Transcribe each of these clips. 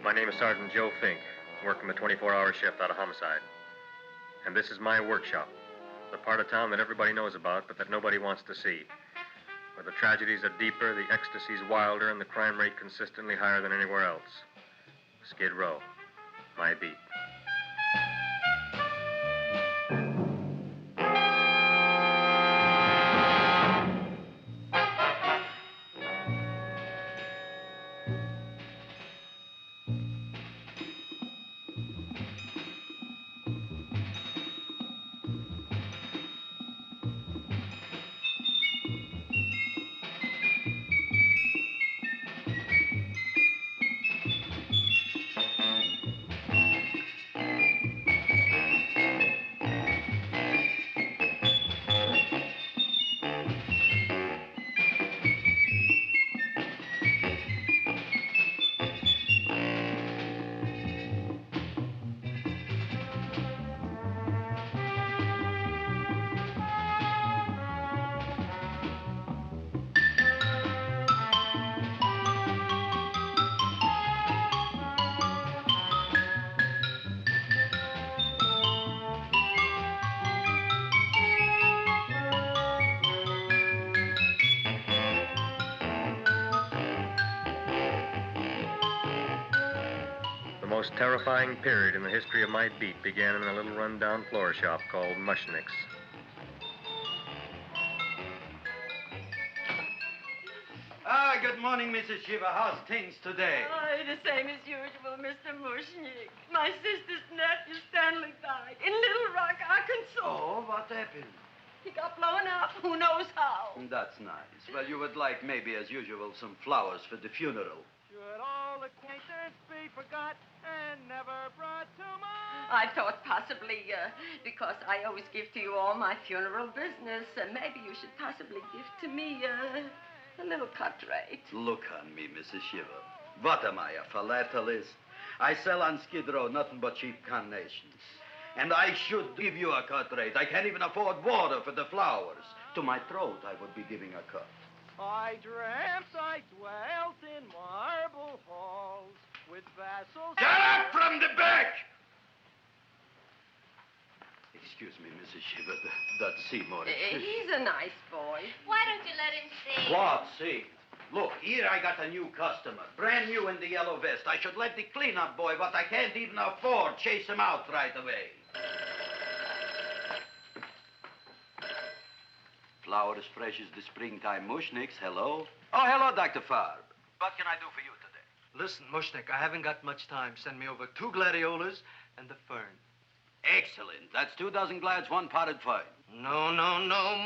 My name is Sergeant Joe Fink, working the 24-hour shift out of homicide. And this is my workshop, the part of town that everybody knows about, but that nobody wants to see. Where the tragedies are deeper, the ecstasy's wilder, and the crime rate consistently higher than anywhere else. Skid Row, my beat. The most terrifying period in the history of my beat began in a little run-down floor shop called Mushnick's. Good morning, Mrs. Shiva. How's things today? Oh, the same as usual, Mr. Mushnick. My sister's nephew, Stanley, died in Little Rock, Arkansas. Oh, what happened? He got blown up. Who knows how? That's nice. Well, you would like, maybe as usual, some flowers for the funeral. Should all acquaintance be forgot and never brought to mind? I thought possibly, because I always give to you all my funeral business, maybe you should possibly give to me, a little cut rate. Look on me, Mrs. Shiva. What am I, a philatelist? I sell on Skid Row nothing but cheap carnations. And I should give you a cut rate. I can't even afford water for the flowers. To my throat, I would be giving a cut. I dreamt I dwelt in marble halls with vassals. Get up from the back! Excuse me, Mrs. Shiva, that's Seymour. He's a nice boy. Why don't you let him see? What, see? Look, here I got a new customer, brand new in the yellow vest. I should let the cleanup boy, what I can't even afford, chase him out right away. Flowers fresh as the springtime, Mushnicks. Hello? Oh, hello, Dr. Farb. What can I do for you today? Listen, Mushnick, I haven't got much time. Send me over 2 gladiolas and the fern. Excellent. That's 2 dozen glads, 1 potted fern. No,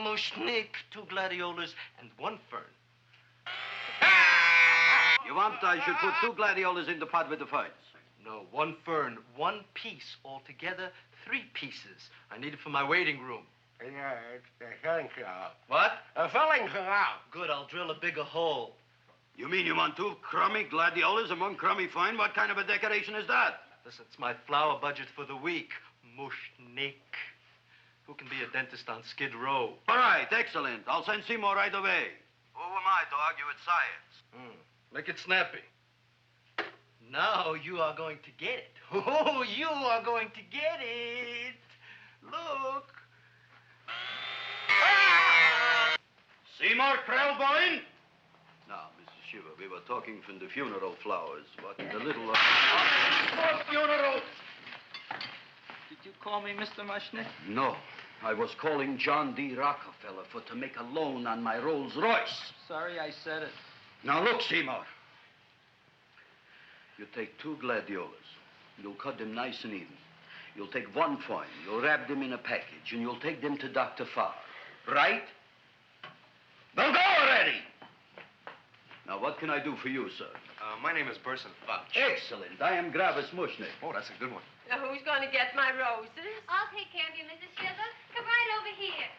Mushnick. 2 gladiolas and 1 fern. You want I should put 2 gladiolas in the pot with the ferns? No, 1 fern, 1 piece. Altogether, 3 pieces. I need it for my waiting room. Yeah, it's the filling canal. What? A filling canal. Good, I'll drill a bigger hole. You mean you want 2 crummy gladiolas and 1 crummy fern? What kind of a decoration is that? Listen, it's my flower budget for the week. Mushnick. Who can be a dentist on Skid Row? All right, excellent. I'll send Seymour right away. Who am I to argue with science? Make it snappy. Now you are going to get it. Oh, you are going to get it. Look. Seymour Krellboyne? Now, Mrs. Shiva, we were talking from the funeral flowers. What the little... For funeral. Did you call me Mr. Mushnick? No. I was calling John D. Rockefeller for to make a loan on my Rolls Royce. Sorry I said it. Now, look, Seymour. You take 2 gladiolas. You'll cut them nice and even. You'll take 1 fern. You'll wrap them in a package, and you'll take them to Dr. Farr. Right? Now go already! Now, what can I do for you, sir? My name is Burson Fouch. Excellent. I am Gravis Mushnick. Oh, that's a good one. Who's going to get my roses? I'll take care of you, Mrs. Shiva. Come right over here.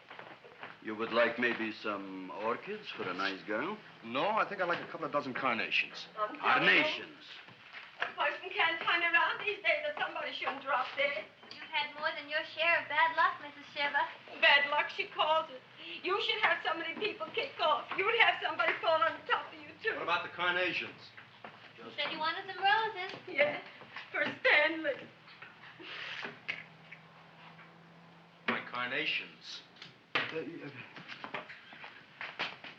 You would like maybe some orchids for a nice girl? No, I think I'd like a couple of dozen carnations. Carnations. A person can't turn around these days that somebody shouldn't drop dead. You've had more than your share of bad luck, Mrs. Shiva. Bad luck, she calls it. You should have so many people kick off. You would have somebody fall on top of you, too. What about the carnations? You Said you wanted some roses. Yes, for Stanley. My carnations.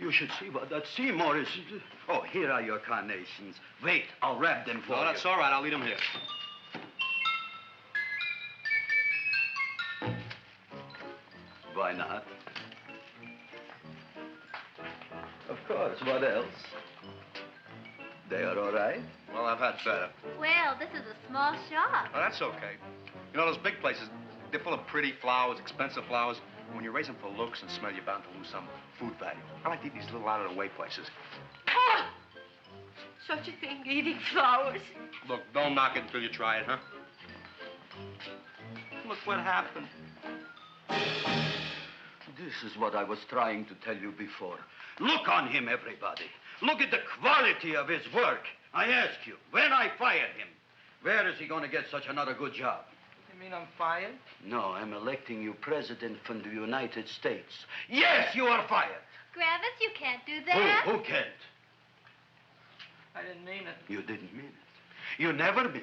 You should see what that Seymour is. Oh, here are your carnations. Wait, I'll wrap them for No, you. that's all right. I'll leave them here. Why not? Of course, what else? They are all right? Well, I've had better. Well, this is a small shop. Oh, that's okay. You know, those big places, they're full of pretty flowers, expensive flowers. When you raise them for looks and smell, you're bound to lose some food value. I like to eat these little out-of-the-way places. Oh! Such a thing, eating flowers. Look, don't knock it until you try it, huh? Look what happened. This is what I was trying to tell you before. Look on him, everybody. Look at the quality of his work. I ask you, when I fired him, where is he going to get such another good job? You mean I'm fired? No, I'm electing you president from the United States. Yes, you are fired. Gravis, you can't do that. Who can't? I didn't mean it. You didn't mean it. You never mean it.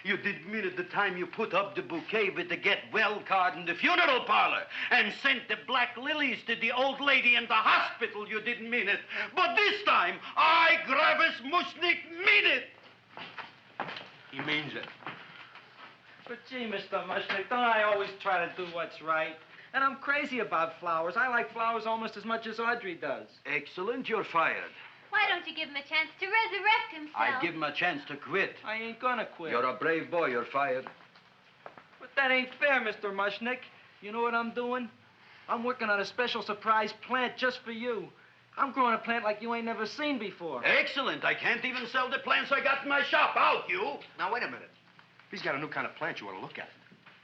You didn't mean it the time you put up the bouquet with the get well card in the funeral parlor and sent the black lilies to the old lady in the hospital. You didn't mean it. But this time, I, Gravis Mushnik, mean it. He means it. But gee, Mr. Mushnick, don't I always try to do what's right? And I'm crazy about flowers. I like flowers almost as much as Audrey does. Excellent, you're fired. Why don't you give him a chance to resurrect himself? I give him a chance to quit. I ain't gonna quit. You're a brave boy, you're fired. But that ain't fair, Mr. Mushnick. You know what I'm doing? I'm working on a special surprise plant just for you. I'm growing a plant like you ain't never seen before. Excellent. I can't even sell the plants I got in my shop. Out, you. Now, wait a minute. If he's got a new kind of plant, you ought to look at it.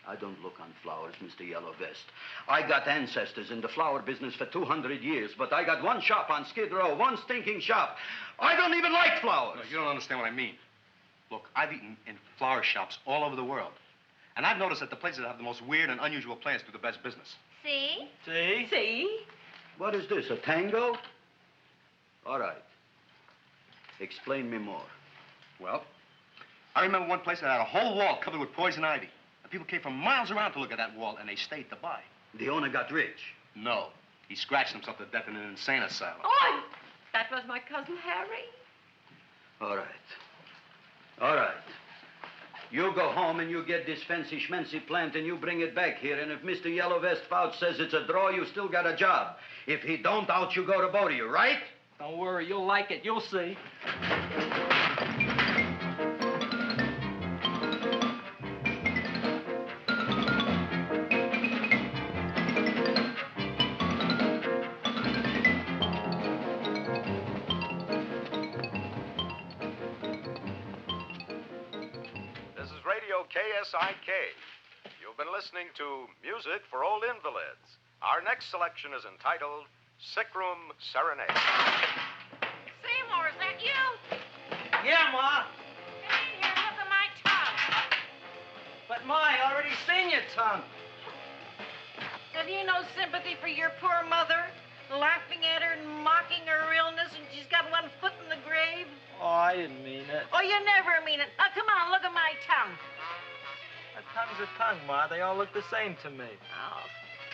I don't look on flowers, Mr. Yellow Vest. I got ancestors in the flower business for 200 years, but I got one shop on Skid Row, one stinking shop. I don't even like flowers. No, you don't understand what I mean. Look, I've eaten in flower shops all over the world. And I've noticed that the places that have the most weird and unusual plants do the best business. See? See? See? What is this, a tango? All right. Explain me more. Well, I remember one place that had a whole wall covered with poison ivy. And people came from miles around to look at that wall, and they stayed to buy. The owner got rich. No. He scratched himself to death in an insane asylum. Oh, that was my cousin Harry. All right. All right. You go home and you get this fancy schmancy plant and you bring it back here. And if Mr. Yellow Vest Fouch says it's a draw, you still got a job. If he don't, out you go to both of you, right? Don't worry, you'll like it. You'll see. This is Radio KSIK. You've been listening to Music for Old Invalids. Our next selection is entitled Sick Room Serenade. Seymour, is that you? Yeah, Ma. Come in here and look at my tongue. But, Ma, I already seen your tongue. Have you no sympathy for your poor mother? Laughing at her and mocking her illness, and she's got one foot in the grave? Oh, I didn't mean it. Oh, you never mean it. Now, come on, look at my tongue. A tongue's a tongue, Ma. They all look the same to me. Oh,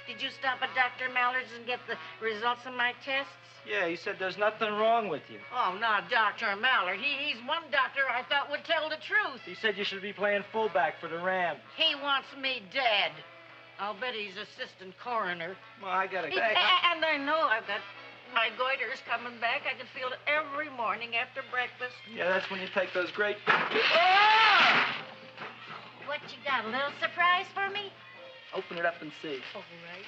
did you stop at Dr. Mallard's and get the results of my tests? Yeah, he said there's nothing wrong with you. Oh, not Dr. Mallard. He's one doctor I thought would tell the truth. He said you should be playing fullback for the Rams. He wants me dead. I'll bet he's assistant coroner. Ma, I gotta go. And I know I've got my goiter's coming back. I can feel it every morning after breakfast. Yeah, that's when you take those great... What you got, a little surprise for me? Open it up and see. All right.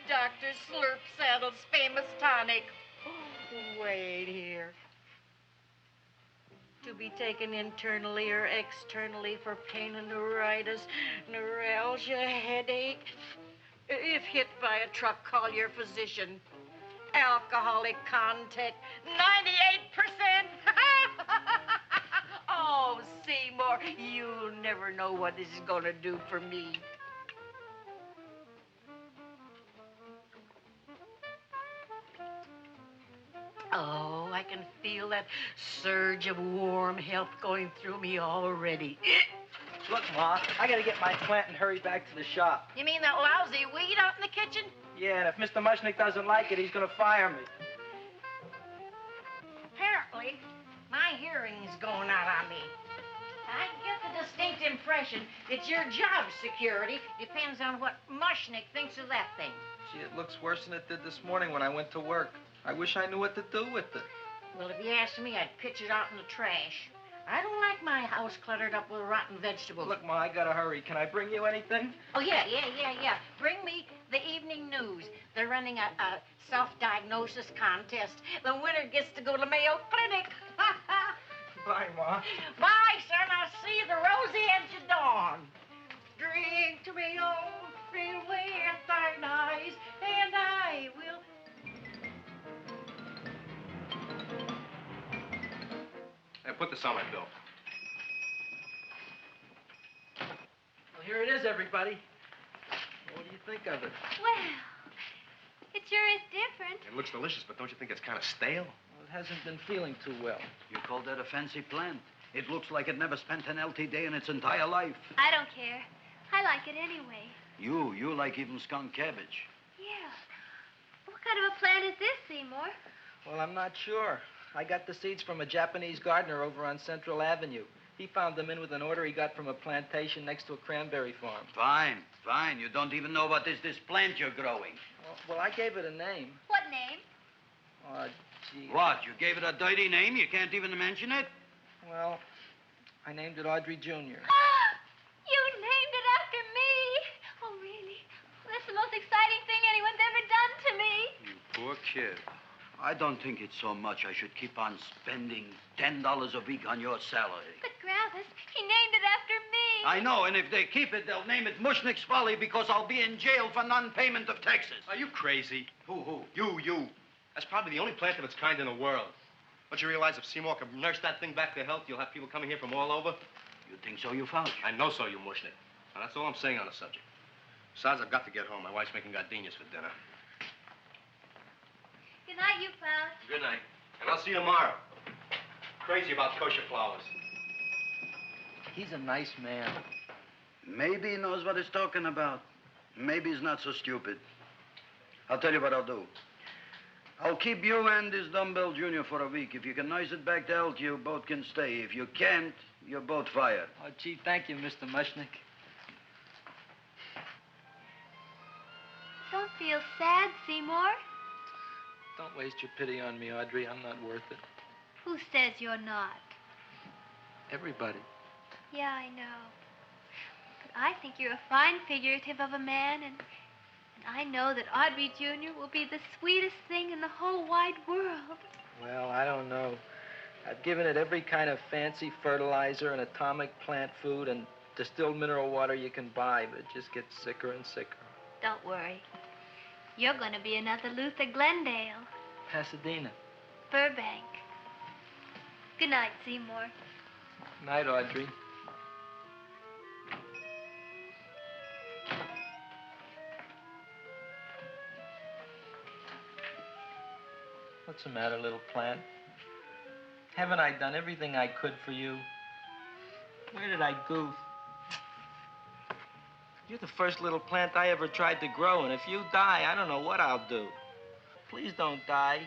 Dr. Slurp Saddle's famous tonic. Wait here. To be taken internally or externally for pain and neuritis, neuralgia, headache. If hit by a truck, call your physician. Alcoholic contact, 98%. Oh, Seymour, you'll never know what this is going to do for me. Oh, I can feel that surge of warm health going through me already. Look, Ma, I gotta get my plant and hurry back to the shop. You mean that lousy weed out in the kitchen? Yeah, and if Mr. Mushnick doesn't like it, he's gonna fire me. Apparently, my hearing's going out on me. I get the distinct impression that your job security depends on what Mushnick thinks of that thing. Gee, it looks worse than it did this morning when I went to work. I wish I knew what to do with it. Well, if you asked me, I'd pitch it out in the trash. I don't like my house cluttered up with rotten vegetables. Look, Ma, I gotta hurry. Can I bring you anything? Oh, yeah. Bring me the evening news. They're running a self-diagnosis contest. The winner gets to go to Mayo Clinic. Bye, Ma. Bye, son. I'll see you the rosy edge of dawn. Drink to me, old free with thine eyes, and I will... Hey, put this on my bill. Well, here it is, everybody. What do you think of it? Well, it sure is different. It looks delicious, but don't you think it's kind of stale? Well, it hasn't been feeling too well. You call that a fancy plant? It looks like it never spent an LT day in its entire life. I don't care. I like it anyway. You like even skunk cabbage. Yeah. What kind of a plant is this, Seymour? Well, I'm not sure. I got the seeds from a Japanese gardener over on Central Avenue. He found them in with an order he got from a plantation next to a cranberry farm. Fine. You don't even know what is this plant you're growing. Well, I gave it a name. What name? Oh, gee. What? You gave it a dirty name? You can't even mention it? Well, I named it Audrey Jr. You named it after me. Oh, really? Well, that's the most exciting thing anyone's ever done to me. You poor kid. I don't think it's so much I should keep on spending $10 a week on your salary. But, Gravis, he named it after me. I know, and if they keep it, they'll name it Mushnick's Folly because I'll be in jail for non-payment of taxes. Are you crazy? Who? You. That's probably the only plant of its kind in the world. Don't you realize if Seymour can nurse that thing back to health, you'll have people coming here from all over? You think so, you Fauch? I know so, you Mushnick. Now, that's all I'm saying on the subject. Besides, I've got to get home. My wife's making gardenias for dinner. Good night, you Fauch. Good night. And I'll see you tomorrow. Crazy about kosher flowers. He's a nice man. Maybe he knows what he's talking about. Maybe he's not so stupid. I'll tell you what I'll do. I'll keep you and this dumbbell junior for a week. If you can nurse it back to health, you both can stay. If you can't, you're both fired. Oh, gee, thank you, Mr. Mushnick. Don't feel sad, Seymour. Don't waste your pity on me, Audrey. I'm not worth it. Who says you're not? Everybody. Yeah, I know. But I think you're a fine figurative of a man, and I know that Audrey Jr. will be the sweetest thing in the whole wide world. Well, I don't know. I've given it every kind of fancy fertilizer and atomic plant food and distilled mineral water you can buy, but it just gets sicker and sicker. Don't worry. You're going to be another Luther Glendale. Pasadena. Burbank. Good night, Seymour. Night, Audrey. What's the matter, little plant? Haven't I done everything I could for you? Where did I goof? You're the first little plant I ever tried to grow, and if you die, I don't know what I'll do. Please don't die.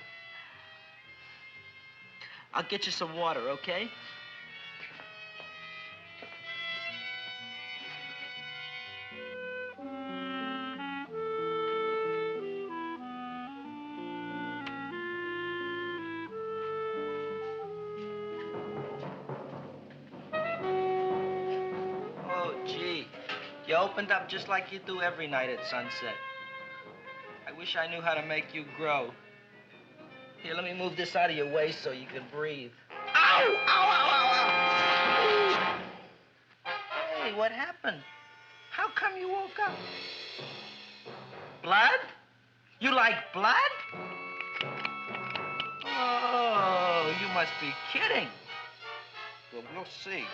I'll get you some water, okay? Oh, gee. You opened up just like you do every night at sunset. I wish I knew how to make you grow. Here, let me move this out of your way so you can breathe. Ow! Ow, ow, ow, ow! Hey, what happened? How come you woke up? Blood? You like blood? Oh, you must be kidding. Well, we'll see.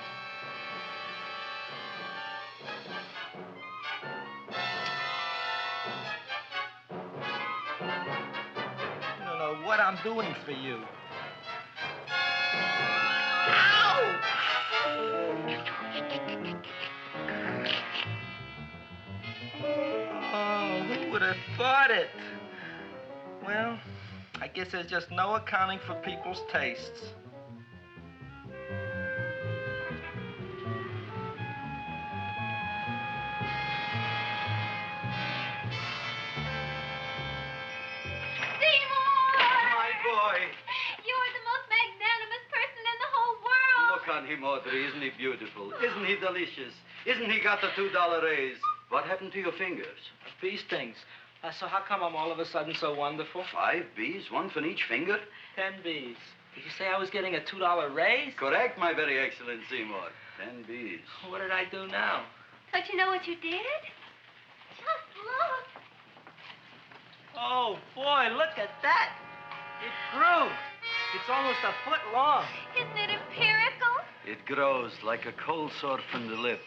I don't know what I'm I'm doing for you. Oh, who would have thought it? Well, I guess there's just no accounting for people's tastes. My boy. You're the most magnanimous person in the whole world. Look on him, Audrey. Isn't he beautiful? Isn't he delicious? Isn't he got the $2 raise? What happened to your fingers? Bee stings. So how come I'm all of a sudden so wonderful? 5 bees, one for each finger? 10 bees. Did you say I was getting a $2 raise? Correct, my very excellent Seymour. 10 bees. What did I do now? Don't you know what you did? Just look. Oh, boy, look at that. It grew. It's almost a foot long. Isn't it empirical? It grows like a cold sore from the lip.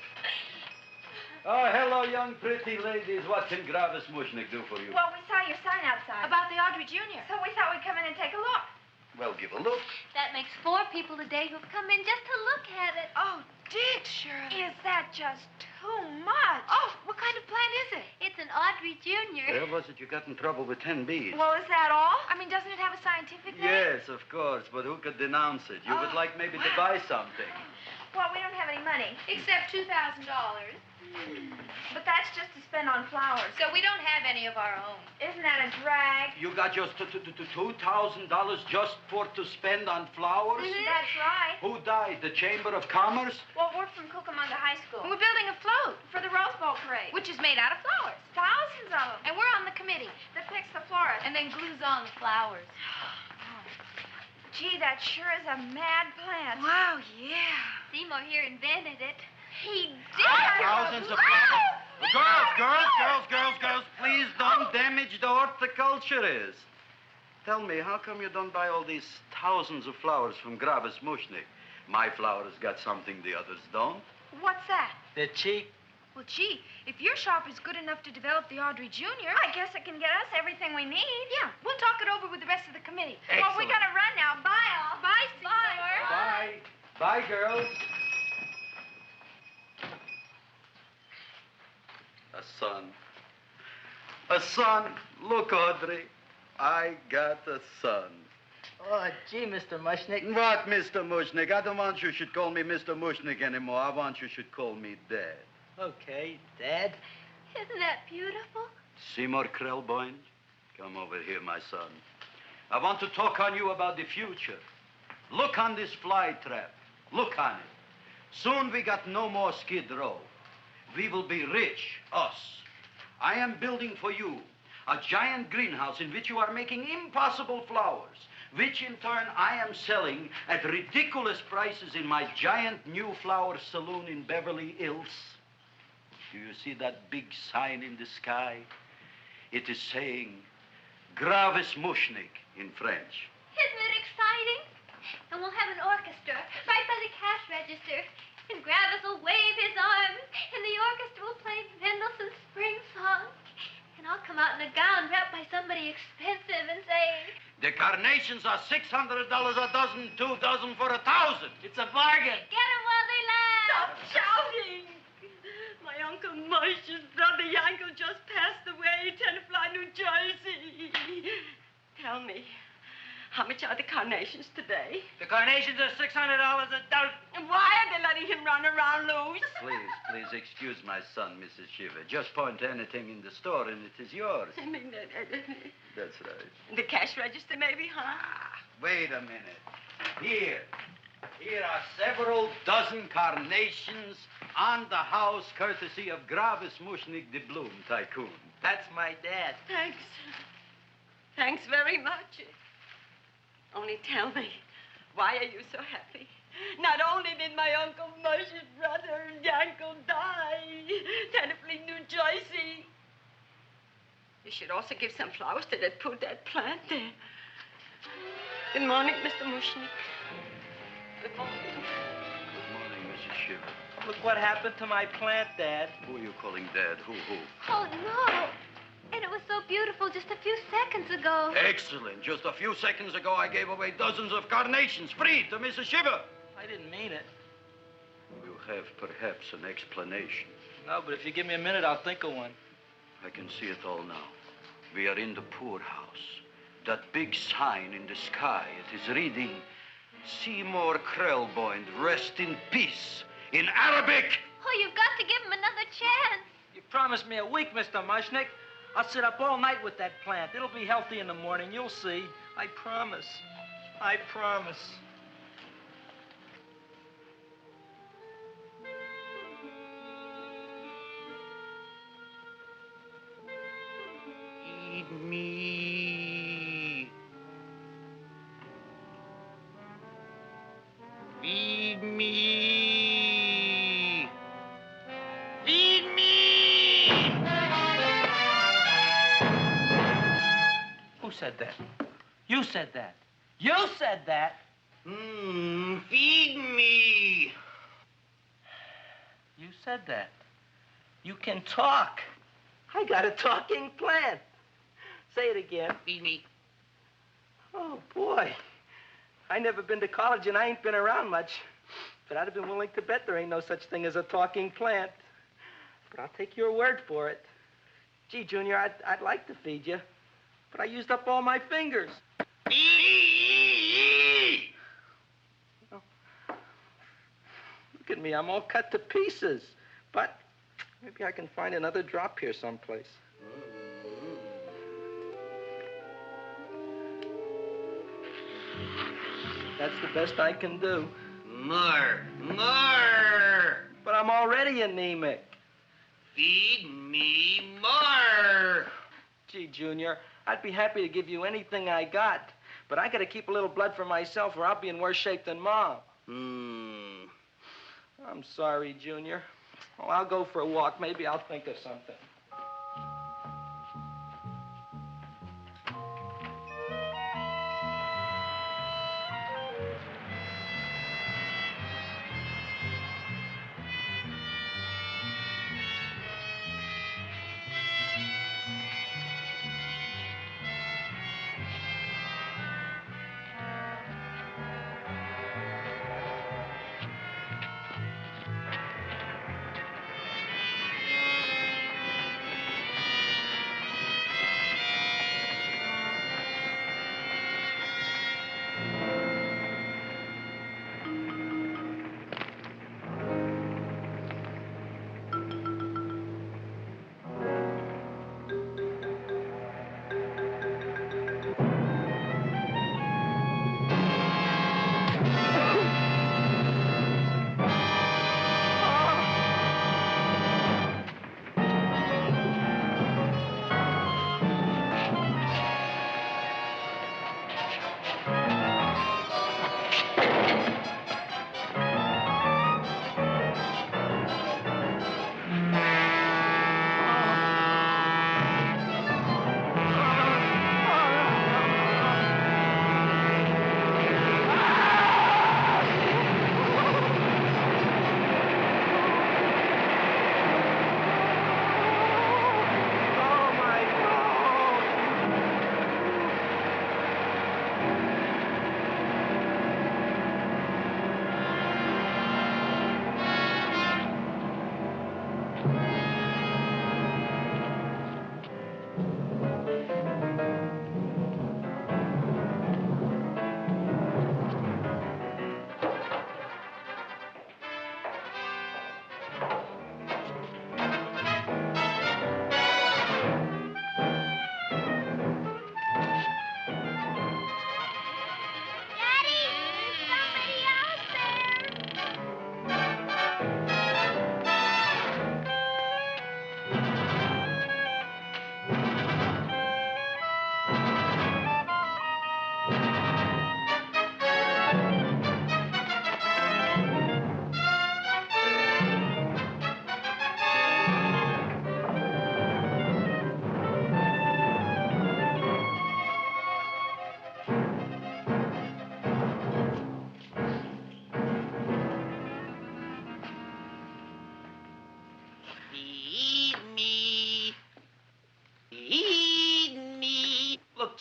Oh, hello, young pretty ladies. What can Gravis Mushnick do for you? Well, we saw your sign outside. About the Audrey Jr. So we thought we'd come in and take a look. Well, give a look. That makes 4 people today who've come in just to look at it. Oh, Dick, Shirley. Is that just too much? Oh, what kind of plant is it? It's an Audrey Jr. Where was it you got in trouble with 10 bees? Well, is that all? I mean, doesn't it have a scientific name? Yes, of course, but who could denounce it? You would like maybe to buy something. Well, we don't have any money. Except $2,000. But that's just to spend on flowers. So we don't have any of our own. Isn't that a drag? You got just $2,000 just to spend on flowers? That's right. Who died? The Chamber of Commerce? Well, we're from Cucamonga High School. We're building a float, For the Rose Bowl parade. which is made out of flowers. Thousands of them. And we're on the committee That picks the florist. and then glues on the flowers. Gee, that sure is a mad plant. Wow, yeah. Seymour here invented it. He did. Thousands of Girls, please don't damage the horticulturist. Tell me, how come you don't buy all these thousands of flowers from Gravis Mushnick? My flowers got something the others don't. What's that? They're cheap. Well, gee, if your shop is good enough to develop the Audrey Jr., I guess it can get us everything we need. Yeah, we'll talk it over with the rest of the committee. Well, we gotta run now. Bye, all. Bye, Seymour. Bye. Bye, girls. A son. A son. Look, Audrey. I got a son. Oh, gee, Mr. Mushnick. What, Mr. Mushnick? I don't want you should call me Mr. Mushnick anymore. I want you should call me Dad. Okay, Dad. Isn't that beautiful? Seymour Krelboyne, come over here, my son. I want to talk on you about the future. Look on this fly trap. Look on it. Soon we got no more Skid Row. We will be rich, us. I am building for you a giant greenhouse in which you are making impossible flowers, which in turn I am selling at ridiculous prices in my giant new flower saloon in Beverly Hills. Do you see that big sign in the sky? It is saying Gravis Mushnick in French. Isn't it exciting? And we'll have an orchestra right by the cash register. And Gravis will wave his arms, and the orchestra will play Mendelssohn's Spring Song. And I'll come out in a gown wrapped by somebody expensive and say, The carnations are $600 a dozen, 2 dozen for 1,000. It's a bargain. get 'em while they last. Stop shouting! My Uncle Mush's brother Yankel just passed away in Tenafly, New Jersey. Tell me, how much are the carnations today? The carnations are $600 a dozen. And why are they letting him run around loose? Please excuse my son, Mrs. Shiver. Just point to anything in the store and it is yours. I mean, That's right. the cash register maybe, huh? Wait a minute. Here are several dozen carnations on the house, courtesy of Gravis Mushnick, the Bloom Tycoon. That's my dad. Thanks. Thanks very much. Only tell me, why are you so happy? Not only did my Uncle Mush's brother Yankel die, Tenafly, New Jersey. You should also give some flowers to that poor dead plant there. Good morning, Mr. Mushnick. Good morning. Good morning, Mrs. Shiver. Look what happened to my plant, Dad. Who are you calling Dad? Who? Oh, no. And it was so beautiful just a few seconds ago. Excellent. Just a few seconds ago, I gave away dozens of carnations free to Mrs. Shiver. I didn't mean it. You have perhaps an explanation. No, but if you give me a minute, I'll think of one. I can see it all now. We are in the poorhouse. That big sign in the sky, it is reading, Seymour Krelboyne, rest in peace, in Arabic. Oh, you've got to give him another chance. You promised me a week, Mr. Mushnick. I'll sit up all night with that plant. It'll be healthy in the morning. You'll see. I promise. I promise. Feed me. Feed me. Feed me. Who said that? You said that. You said that. Feed me. You said that. You can talk. I got a talking plant. Say it again. Feed me. Oh, boy. I never been to college and I ain't been around much. But I'd have been willing to bet there ain't no such thing as a talking plant. But I'll take your word for it. Gee, Junior, I'd like to feed you. But I used up all my fingers. Oh. Look at me. I'm all cut to pieces. But maybe I can find another drop here someplace. That's the best I can do. More. But I'm already anemic. Feed me more. Gee, Junior, I'd be happy to give you anything I got. But I gotta keep a little blood for myself or I'll be in worse shape than Mom. I'm sorry, Junior. Oh, I'll go for a walk. Maybe I'll think of something.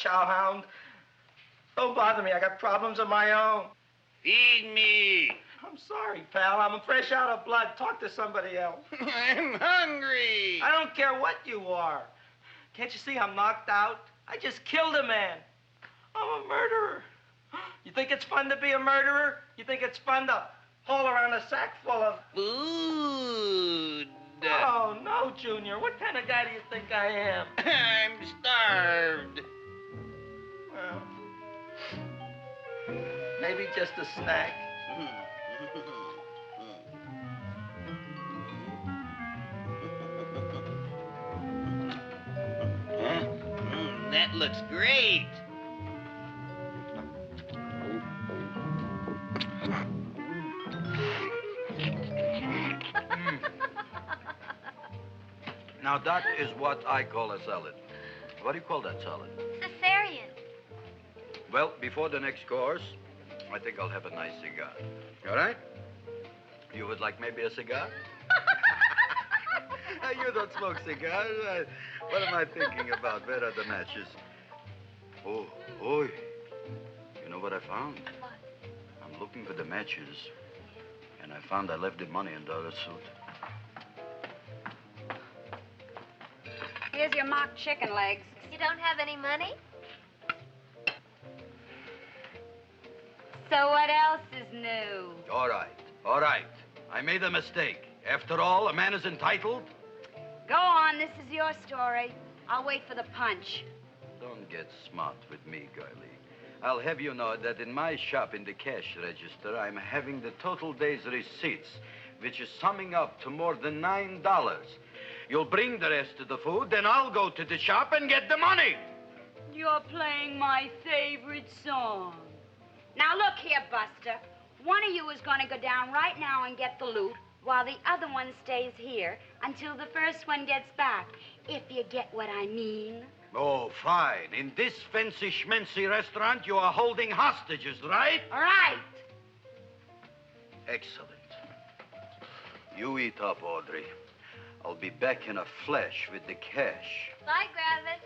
chowhound. Don't bother me. I got problems of my own. Feed me. I'm sorry, pal. I'm fresh out of blood. Talk to somebody else. I'm hungry. I don't care what you are. Can't you see I'm knocked out? I just killed a man. I'm a murderer. You think it's fun to be a murderer? You think it's fun to haul around a sack full of Food. Oh, no, Junior. What kind of guy do you think I am? I'm starved. Well, maybe just a snack. That looks great. Now, that is what I call a salad. What do you call that salad? Caesarean. Well, before the next course, I think I'll have a nice cigar. All right? You would like maybe a cigar? You don't smoke cigars. What am I thinking about? Where are the matches? Oh, oi. You know what I found? What? I'm looking for the matches, and I found I left the money in the other suit. Here's your mock chicken legs. You don't have any money? So what else is new? All right. I made a mistake. After all, a man is entitled. Go on, this is your story. I'll wait for the punch. Don't get smart with me, girlie. I'll have you know that in my shop in the cash register, I'm having the total day's receipts, which is summing up to more than $9. You'll bring the rest of the food, then I'll go to the shop and get the money. You're playing my favorite song. Now look here, Buster. One of you is going to go down right now and get the loot, while the other one stays here until the first one gets back, if you get what I mean. Oh, fine. In this fancy schmancy restaurant, you are holding hostages, right? All right. Excellent. You eat up, Audrey. I'll be back in a flash with the cash. Bye, Gravis.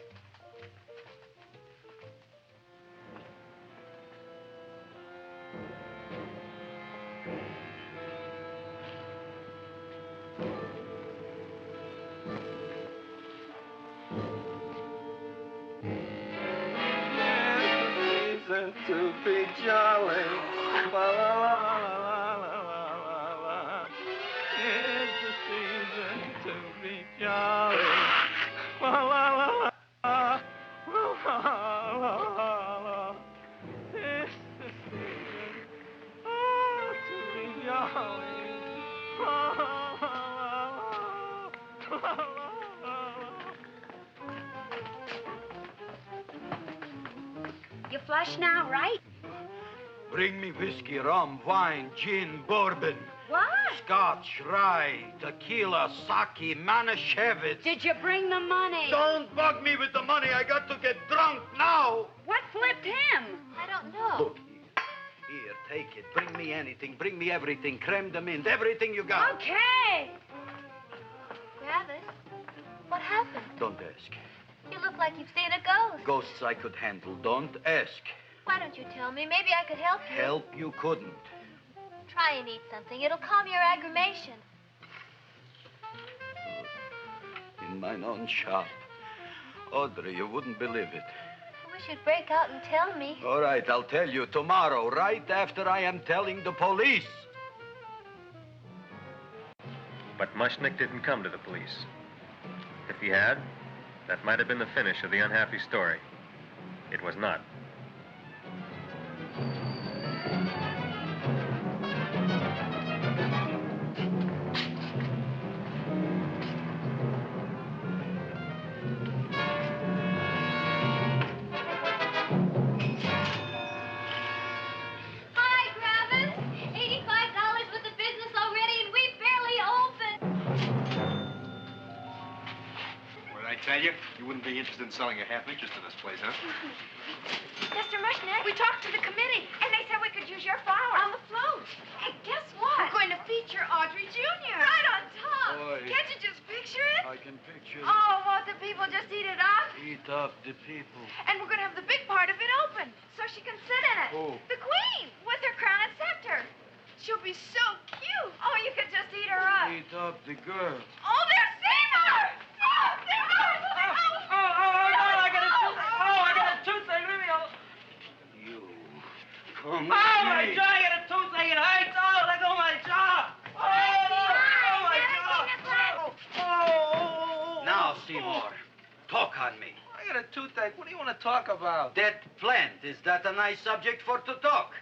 To be jolly. La, la, la, la, la, la, la. It's the season to be jolly. La, la, la, la, la, la, la, la. It's the season to be jolly. La, la, la, la, la, la, la. You flush now, right? Bring me whiskey, rum, wine, gin, bourbon. What? Scotch, rye, tequila, sake, Manischewitz. Did you bring the money? Don't bug me with the money. I got to get drunk now. What flipped him? I don't know. Look, here, take it. Bring me anything. Bring me everything. Creme de mint, everything you got. Okay. Gravis, what happened? Don't ask. You look like you've seen a ghost. Ghosts I could handle. Don't ask. Why don't you tell me? Maybe I could help you. Help you couldn't. Try and eat something. It'll calm your aggravation. In mine own shop. Audrey, you wouldn't believe it. I wish you'd break out and tell me. All right, I'll tell you tomorrow, right after I am telling the police. But Mushnick didn't come to the police. If he had, that might have been the finish of the unhappy story. It was not. Hi, Gravis. $85 worth of business already, and we barely opened. What did I tell you? You wouldn't be interested in selling a half interest in this place, huh? Mr. Mushnick, we talked to the committee, and they said we could use your flower. On the float. And guess what? We're going to feature Audrey Jr. Right on top. Boy. Can't you just picture it? I can picture Oh, won't the people just eat it up? Eat up the people. And we're going to have the big part of it open, so she can sit in it. Who? The queen, with her crown and scepter. She'll be so cute. Oh, you could just eat her up. Eat up the girl. Oh, there's Seymour! Oh, Seymour! I got a toothache. Leave me alone. You. Come Oh, with my me. jaw, I got a toothache. It hurts. Oh, let go of my jaw. Oh, my jaw. Oh. Now, Seymour, talk on me. I got a toothache. What do you want to talk about? That plant, is that a nice subject for to talk?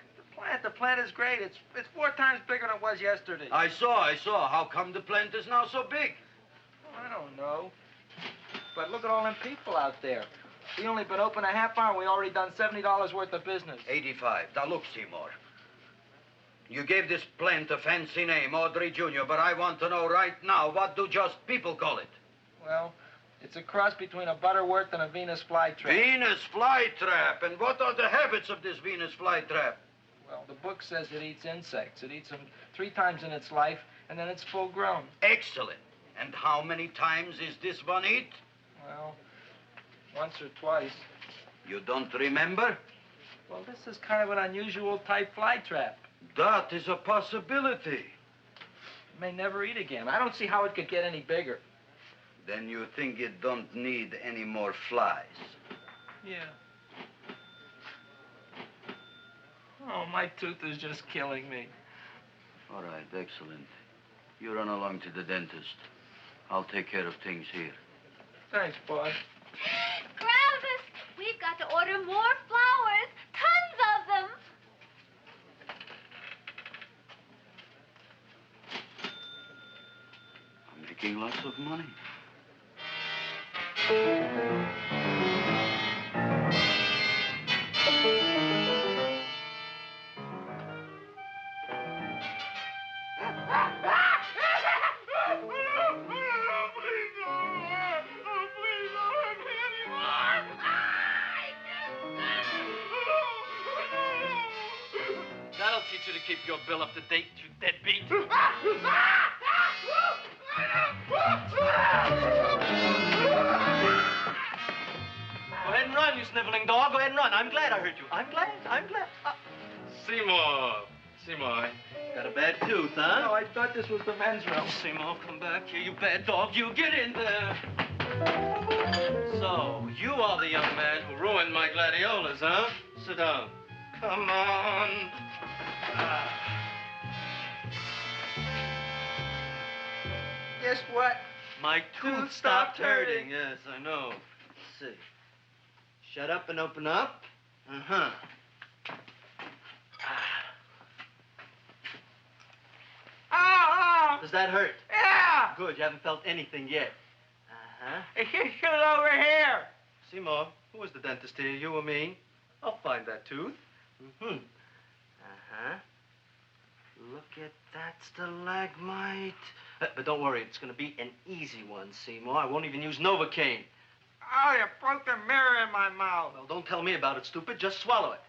The plant is great. It's 4 times bigger than it was yesterday. I saw. How come the plant is now so big? Oh, I don't know. But look at all them people out there. We only been open a half hour, and we already done $70 worth of business. 85. Now, look, Seymour. You gave this plant a fancy name, Audrey Jr., but I want to know right now, what do just people call it? Well, it's a cross between a Butterworth and a Venus flytrap. Venus flytrap. And what are the habits of this Venus flytrap? Well, the book says it eats insects. It eats them 3 times in its life, and then it's full grown. Excellent. And how many times is this one eat? Well, once or twice. You don't remember? Well, this is kind of an unusual type flytrap. That is a possibility. It may never eat again. I don't see how it could get any bigger. Then you think it don't need any more flies? Yeah. Oh, my tooth is just killing me. All right, excellent. You run along to the dentist. I'll take care of things here. Thanks, boss. Gravis, we've got to order more flowers. Tons of them. I'm making lots of money. That'll teach you to keep your bill up to date, you deadbeat. Go ahead and run, you sniveling dog. Go ahead and run. I'm glad I hurt you. I'm glad. Seymour, got a bad tooth, huh? No, I thought this was the men's room. Seymour, come back here, you bad dog. You get in there. So, you are the young man who ruined my gladiolas, huh? Sit down. Come on. Guess what? My tooth stopped hurting. Yes, I know. Let's see. Shut up and open up. Uh-huh. Oh! Does that hurt? Yeah! Good, you haven't felt anything yet. Uh-huh. It's just over here. Seymour, who was the dentist here, you or me? I'll find that tooth. Mm-hmm. Uh-huh. Look at that stalagmite. But don't worry, it's going to be an easy one, Seymour. I won't even use Novocaine. Oh, you broke the mirror in my mouth. Well, don't tell me about it, stupid. Just swallow it.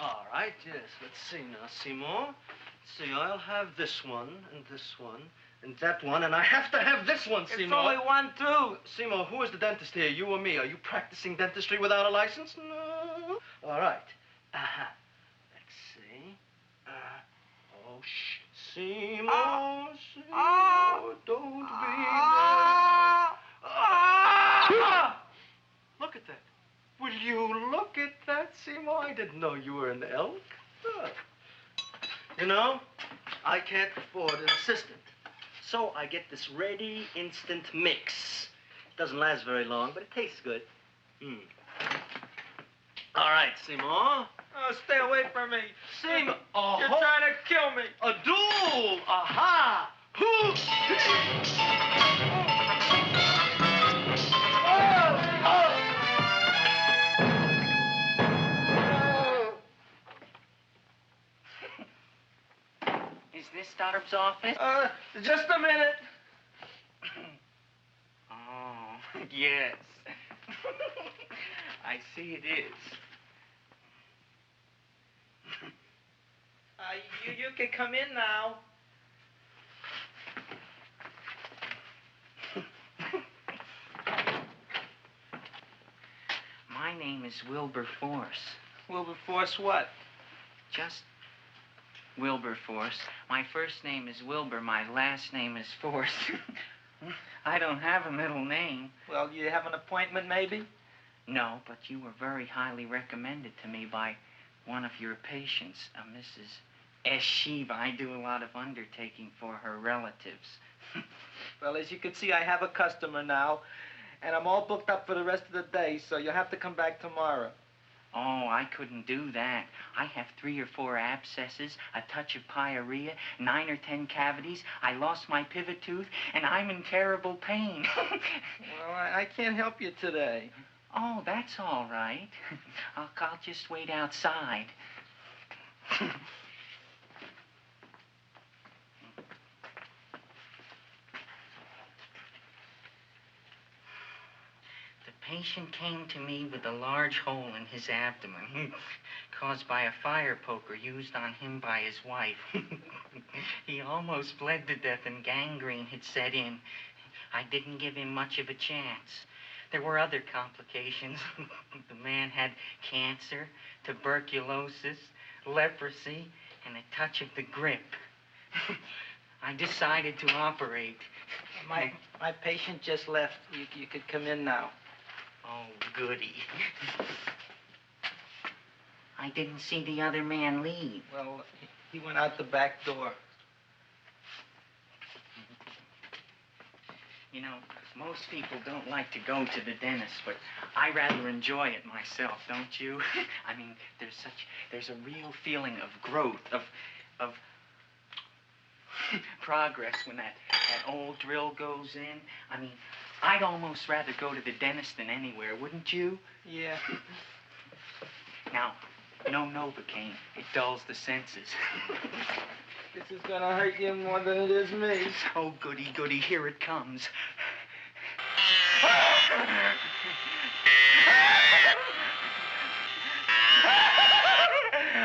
All right, yes. Let's see now, Seymour. Let's see, I'll have this one, and this one, and that one, and I have to have this one, Seymour. It's only one tooth. Seymour, who is the dentist here, you or me? Are you practicing dentistry without a license? No. All right. Uh-huh. Let's see. Oh, shh. Seymour, Seymour, don't be mad. Look at that. Will you look at that, Seymour? I didn't know you were an elk. You know, I can't afford an assistant. So I get this ready instant mix. It doesn't last very long, but it tastes good. All right, Seymour. Oh, stay away from me. Seymour. You're trying to kill me. A duel. Aha. Is this Stoddard's office? Just a minute. Oh. Yes. I see it is. You can come in now. My name is Wilberforce. Wilberforce what? Just Wilberforce. My first name is Wilbur. My last name is Force. I don't have a middle name. Well, you have an appointment, maybe? No, but you were very highly recommended to me by one of your patients, a Mrs. S. Shiva. I do a lot of undertaking for her relatives. Well, as you can see, I have a customer now, and I'm all booked up for the rest of the day, so you'll have to come back tomorrow. Oh, I couldn't do that. I have 3 or 4 abscesses, a touch of pyorrhea, 9 or 10 cavities. I lost my pivot tooth, and I'm in terrible pain. Well, I can't help you today. Oh, that's all right. I'll just wait outside. The patient came to me with a large hole in his abdomen caused by a fire poker used on him by his wife. He almost bled to death and gangrene had set in. I didn't give him much of a chance. There were other complications. The man had cancer, tuberculosis, leprosy, and a touch of the grip. I decided to operate. My patient just left. You could come in now. Oh, goody. I didn't see the other man leave. Well, he went out the back door. You know, most people don't like to go to the dentist, but I rather enjoy it myself, don't you? I mean, there's a real feeling of growth, of progress when that old drill goes in. I mean, I'd almost rather go to the dentist than anywhere, wouldn't you? Yeah. Now, no Novocaine. It dulls the senses. This is gonna hurt you more than it is me. Oh, goody, goody, here it comes.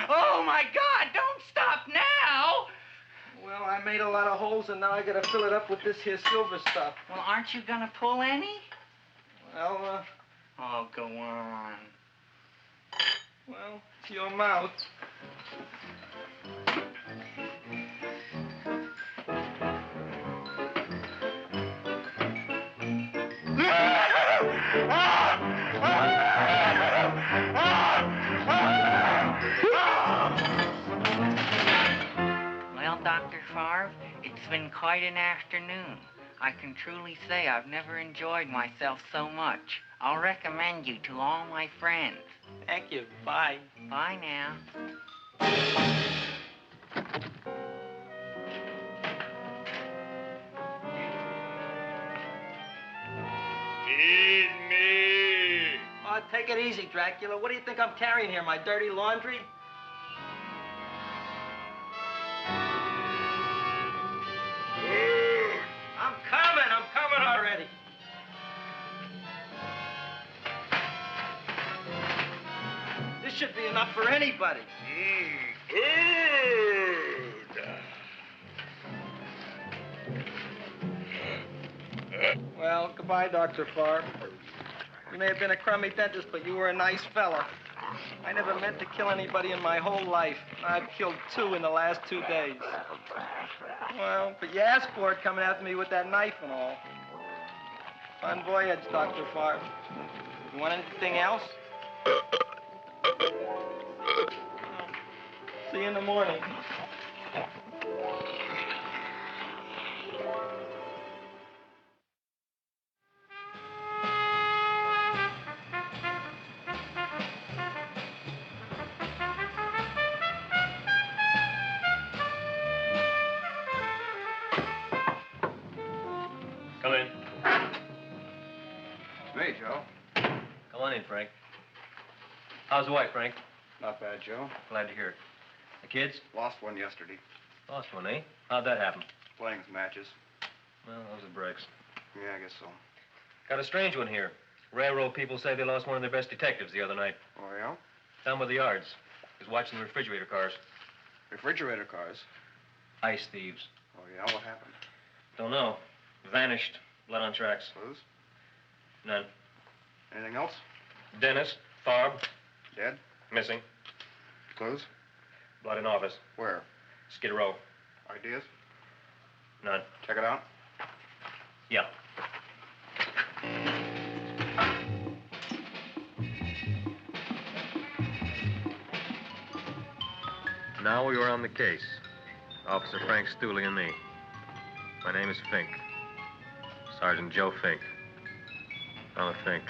Oh, my God, don't stop now! Well, I made a lot of holes, and now I gotta fill it up with this here silver stuff. Well, aren't you gonna pull any? Well, oh, go on. Well, it's your mouth. Well, Dr. Favre, it's been quite an afternoon. I can truly say I've never enjoyed myself so much. I'll recommend you to all my friends. Thank you. Bye. Bye now. Feed me. Oh, take it easy, Dracula. What do you think I'm carrying here, my dirty laundry? I'm coming already. This should be enough for anybody. Well, goodbye, Dr. Favre. You may have been a crummy dentist, but you were a nice fella. I never meant to kill anybody in my whole life. I've killed 2 in the last 2 days. Well, but you asked for it coming after me with that knife and all. Fun voyage, Dr. Favre. You want anything else? See you in the morning. Come in. Hey, Joe. Come on in, Frank. How's the wife, Frank? Not bad, Joe. Glad to hear it. The kids? Lost one yesterday. Lost one, eh? How'd that happen? Playing some matches. Well, those are breaks. Yeah, I guess so. Got a strange one here. Railroad people say they lost one of their best detectives the other night. Oh, yeah? Down by the yards. He was watching the refrigerator cars. Refrigerator cars? Ice thieves. Oh, yeah? What happened? Don't know. Vanished. Blood on tracks. Clues? None. Anything else? Dennis. Farb. Dead? Missing. Clues? Blood in office. Where? Skid Row. Ideas? None. Check it out. Yeah. Now we were on the case. Officer Frank Stooley and me. My name is Fink. Sergeant Joe Fink. I'm a Fink.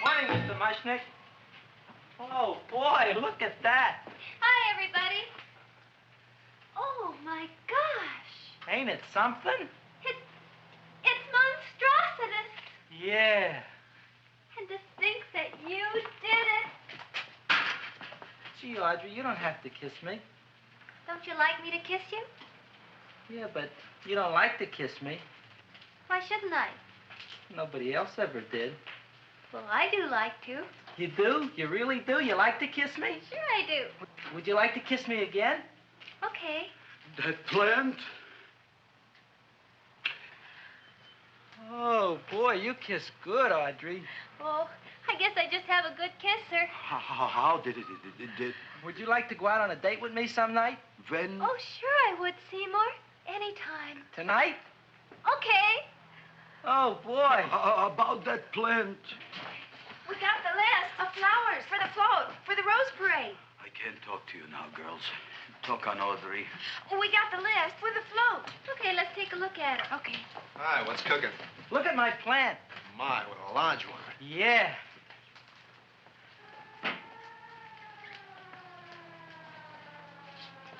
Morning, Mr. Mushnick. Oh, boy, look at that. Hi, everybody. Oh, my gosh. Ain't it something? It's monstrositous. Yeah. And to think that you did it. Gee, Audrey, you don't have to kiss me. Don't you like me to kiss you? Yeah, but you don't like to kiss me. Why shouldn't I? Nobody else ever did. Well, I do like to. You do? You really do? You like to kiss me? Sure I do. Would you like to kiss me again? Okay. That plant? Oh, boy, you kiss good, Audrey. Oh, I guess I just have a good kisser. How did it? Would you like to go out on a date with me some night? When? Oh, sure I would, Seymour. Anytime. Tonight? Okay. Oh, boy. About that plant. We got the list of flowers for the float, for the rose parade. I can't talk to you now, girls. Talk on Audrey. We got the list for the float. Okay, let's take a look at it. Okay. Hi, what's cooking? Look at my plant. My, what a large one. Yeah.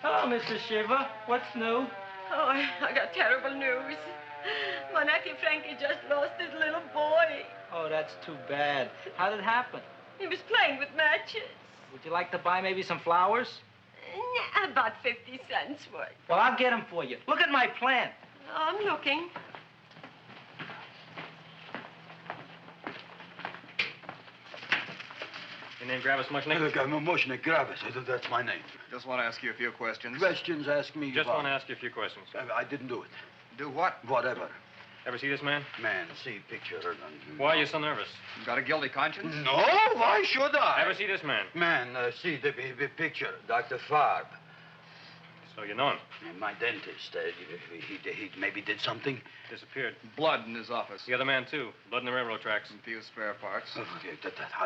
Hello, Mr. Shiva. What's new? Oh, I got terrible news. My nephew Frankie just lost his little boy. Oh, that's too bad. How did it happen? He was playing with matches. Would you like to buy maybe some flowers? About 50 cents worth. Well, I'll get them for you. Look at my plant. I'm looking. Your name Gravis Mushnick? Mushnick, Gravis. That's my name. Just want to ask you a few questions. Questions, ask me. Just about. want to ask you a few questions. I didn't do it. Do what? Whatever. Ever see this man? Man, see picture. Why are you so nervous? You got a guilty conscience? No, why should I? Ever see this man? Man, see the picture. Dr. Farb. So you know him? My dentist. He maybe did something. Disappeared. Blood in his office. The other man, too. Blood in the railroad tracks. Some few spare parts.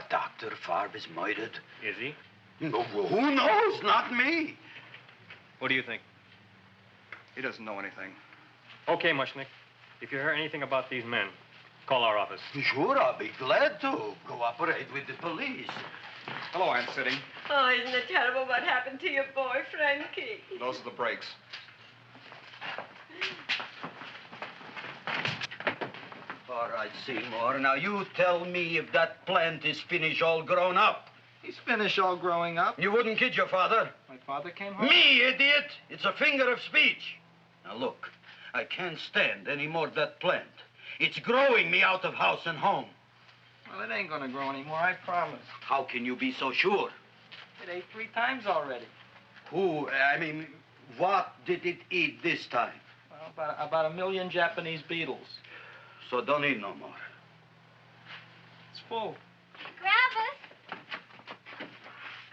Dr. Farb is murdered. Is he? No, who knows? Not me. What do you think? He doesn't know anything. Okay, Mushnick. If you hear anything about these men, call our office. Sure, I'll be glad to cooperate with the police. Hello, Aunt Sitting. Oh, isn't it terrible what happened to your boy, Frankie? Those are the brakes. All right, Seymour. Now, you tell me if that plant is finished all grown up. He's finished all growing up. You wouldn't kid your father. My father came home? Me, idiot! It's a figure of speech. Now, look. I can't stand any more of that plant. It's growing me out of house and home. Well, it ain't gonna grow anymore, I promise. How can you be so sure? It ate 3 times already. What did it eat this time? Well, about 1 million Japanese beetles. So don't eat no more. It's full. Gravis.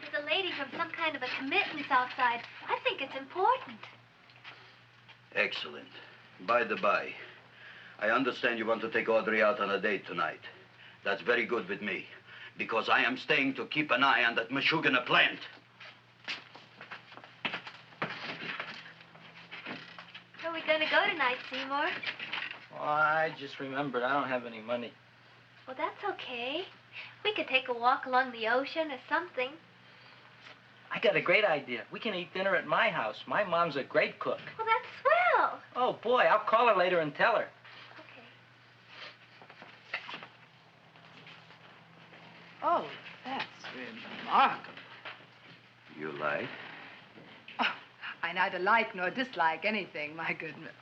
There's a lady from some kind of a committance outside. I think it's important. Excellent. By the by, I understand you want to take Audrey out on a date tonight. That's very good with me, because I am staying to keep an eye on that Meshuggah plant. Where are we going to go tonight, Seymour? Well, I just remembered I don't have any money. Well, that's okay. We could take a walk along the ocean or something. I got a great idea. We can eat dinner at my house. My mom's a great cook. Well, that's swell. will. Oh, boy, I'll call her later and tell her. Oh, that's remarkable. You like? Oh, I neither like nor dislike anything, my goodness.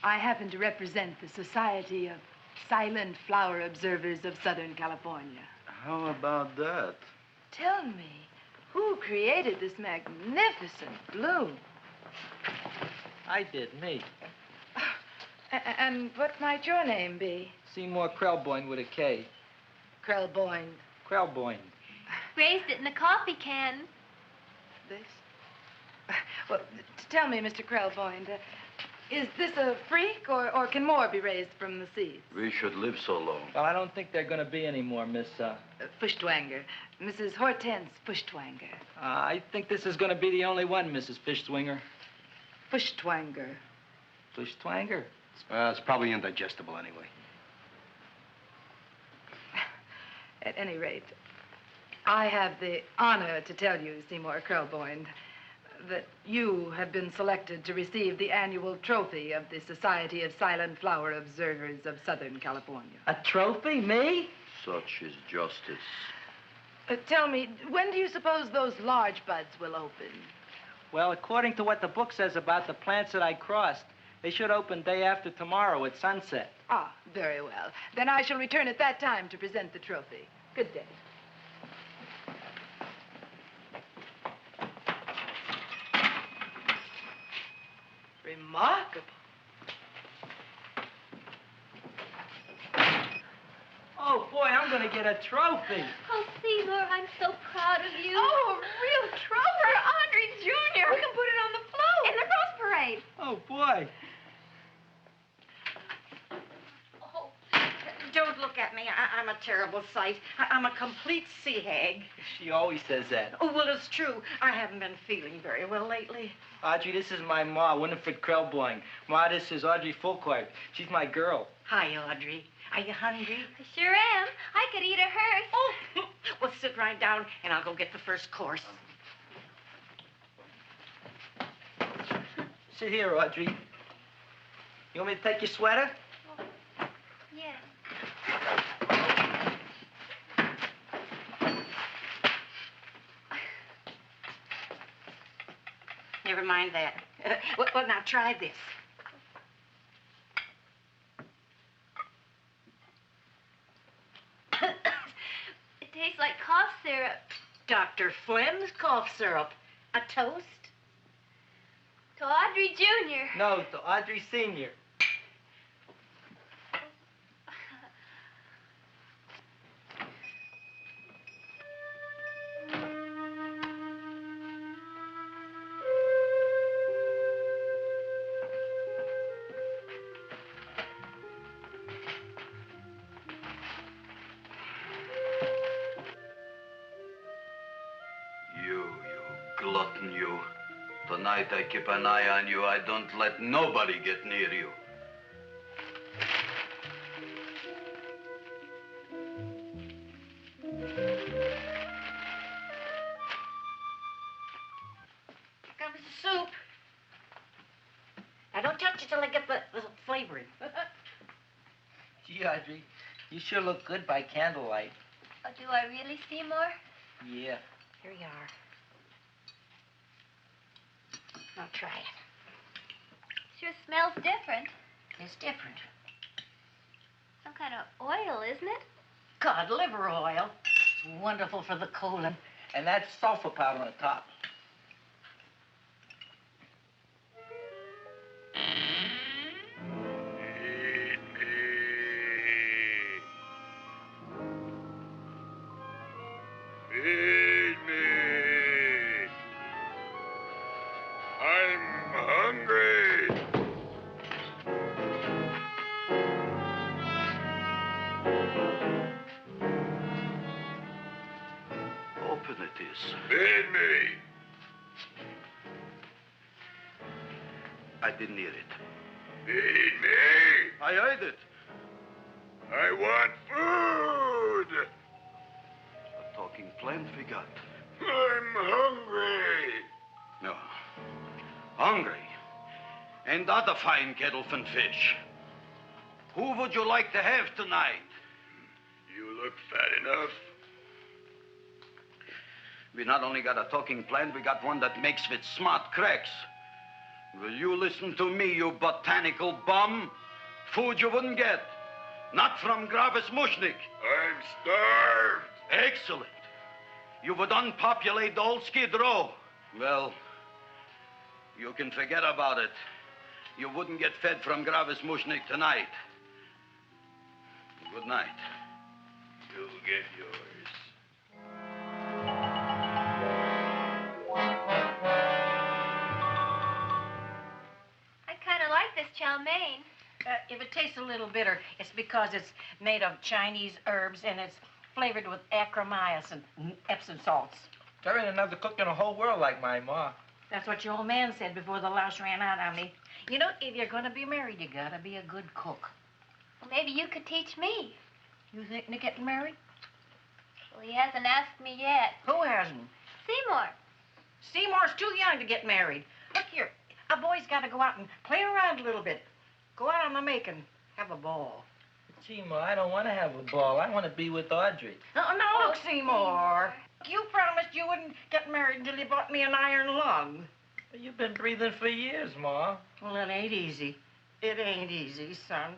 I happen to represent the Society of Silent Flower Observers of Southern California. How about that? Tell me, who created this magnificent bloom? I did, me. And what might your name be? Seymour Krelboyne with a K. Krelboyne. Krelboyne. Raised it in a coffee can. This? Well, tell me, Mr. Krelboyne, is this a freak, or can more be raised from the seeds? We should live so long. Well, I don't think there are going to be any more, Miss, Fuschtwanger. Mrs. Hortense Fuschtwanger. I think this is going to be the only one, Mrs. Fishswinger. Fuschtwanger. Fuschtwanger? It's probably indigestible anyway. At any rate, I have the honor to tell you, Seymour Krelboyne, that you have been selected to receive the annual trophy of the Society of Silent Flower Observers of Southern California. A trophy? Me? Such is justice. Tell me, when do you suppose those large buds will open? Well, according to what the book says about the plants that I crossed, they should open day after tomorrow at sunset. Ah, very well. Then I shall return at that time to present the trophy. Good day. Remarkable. Oh, boy, I'm going to get a trophy. Oh, Seymour, I'm so proud of you. Oh, a real trophy for Andre Jr. We can put it on the float. In the cross parade. Oh, boy. Oh, don't look at me. I'm a terrible sight. I'm a complete sea hag. She always says that. Oh, well, it's true. I haven't been feeling very well lately. Audrey, this is my ma, Winifred Krelboyne. Ma, this is Audrey Fulcourt. She's my girl. Hi, Audrey. Are you hungry? I sure am. I could eat a hearse. Oh, well, sit right down, and I'll go get the first course. Sit here, Audrey. You want me to take your sweater? Yes. Never mind that. Well, now try this. It tastes like cough syrup. Dr. Flynn's cough syrup. A toast? To Audrey Jr. No, to Audrey Sr. You glutton, you. Tonight I keep an eye on you. I don't let nobody get near you. Here comes the soup. Now, don't touch it till I get the flavoring. Gee, Audrey, you sure look good by candlelight. Oh, do I really, Seymour? Yeah. Here you are. Now try it. Sure smells different. It's different. Some kind of oil, isn't it? Cod liver oil. It's wonderful for the colon. And that's sulfur powder on the top. Feed me. I'm hungry. Open it is. Feed me. I didn't hear it. Feed me. I heard it. I want food. A talking plant we got. I'm hungry. No. Hungry? and other fine kettlefen fish. Who would you like to have tonight? You look fat enough. We not only got a talking plant, we got one that makes with smart cracks. Will you listen to me, you botanical bum? Food you wouldn't get. Not from Gravis Mushnik. I'm starved. Excellent. You would unpopulate the old Skid Row. Well, you can forget about it. You wouldn't get fed from Gravis Mushnik tonight. Good night. You'll get yours. I kind of like this chow mein. If it tastes a little bitter, it's because it's made of Chinese herbs and it's flavored with acromyas and Epsom salts. There ain't another cook in the whole world like my ma. That's what your old man said before the louse ran out on me. You know, if you're going to be married, you got to be a good cook. Well, maybe you could teach me. You thinking of getting married? Well, he hasn't asked me yet. Who hasn't? Seymour. Seymour's too young to get married. Look here, a boy's got to go out and play around a little bit. Go out on the make and have a ball. Seymour, I don't want to have a ball. I want to be with Audrey. No, look, Seymour. You promised you wouldn't get married until you bought me an iron lung. You've been breathing for years, Ma. Well, it ain't easy. It ain't easy, son.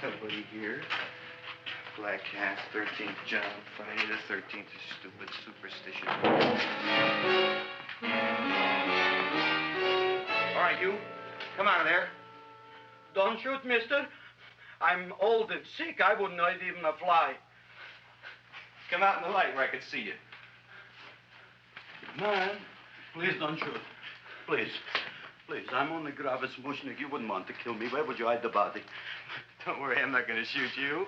Nobody here. Black Cat, 13th John, Friday the 13th is stupid superstition. All right, you. Come out of there. Don't shoot, mister. I'm old and sick. I wouldn't hurt even a fly. Come out in the light where I can see you. Man, please don't shoot. Please. Please, I'm only Gravis Mushnik. You wouldn't want to kill me. Where would you hide the body? Don't worry, I'm not going to shoot you.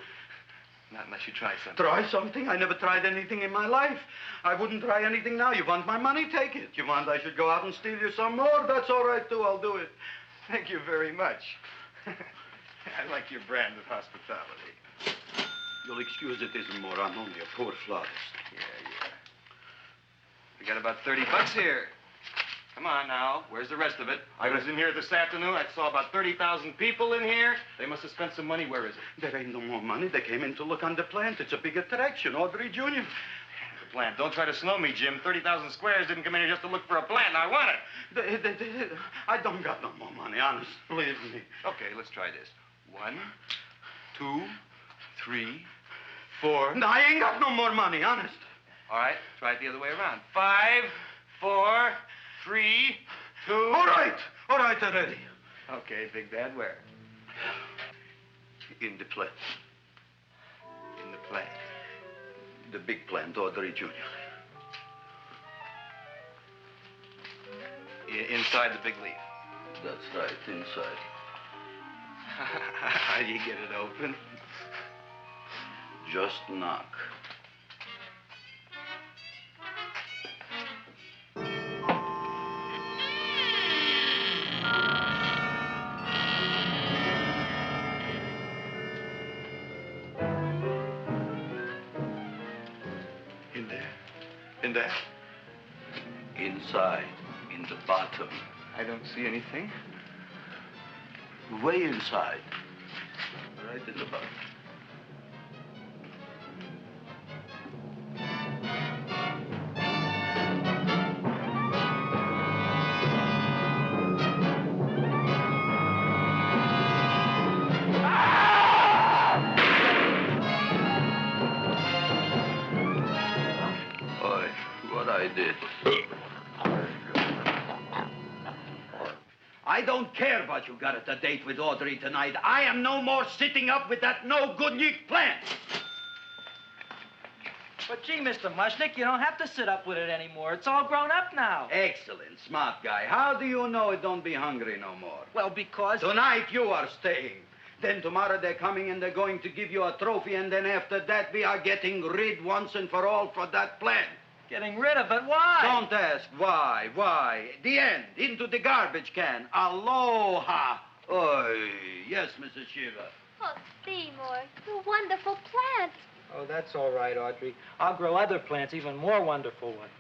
Not unless you try something. Try something? I never tried anything in my life. I wouldn't try anything now. You want my money? Take it. You want I should go out and steal you some more? That's all right, too. I'll do it. Thank you very much. I like your brand of hospitality. You'll excuse it isn't more. I'm only a poor flautist. Yeah. We got about $30 here. Come on now. Where's the rest of it? I was in here this afternoon. I saw about 30,000 people in here. They must have spent some money. Where is it? There ain't no more money. They came in to look on the plant. It's a big attraction. Audrey Jr. The plant. Don't try to snow me, Jim. 30,000 squares didn't come in here just to look for a plant. I want it. I don't got no more money, honest. Believe me. Okay, let's try this. 1, 2, 3, 4. No, I ain't got no more money, honest. All right, try it the other way around. 5, 4, 3, 2. All right already. Okay, Big Dad, where? In the plant. In the plant. The big plant, Audrey Jr. Inside the big leaf. That's right, inside. How do you get it open? Just knock. In there? Inside, in the bottom. I don't see anything. Way inside. Right in the bottom. I don't care what you got at the date with Audrey tonight. I am no more sitting up with that no-good Nick plant. But gee, Mr. Mushnik, you don't have to sit up with it anymore. It's all grown up now. Excellent, smart guy. How do you know it don't be hungry no more? Well, because... Tonight you are staying. Then tomorrow they're coming and they're going to give you a trophy, and then after that we are getting rid once and for all for that plant. Getting rid of it? Why? Don't ask why. Why? The end. Into the garbage can. Aloha. Oy. Yes, Mrs. Sheila. Oh, Seymour, you wonderful plant. Oh, that's all right, Audrey. I'll grow other plants, even more wonderful ones.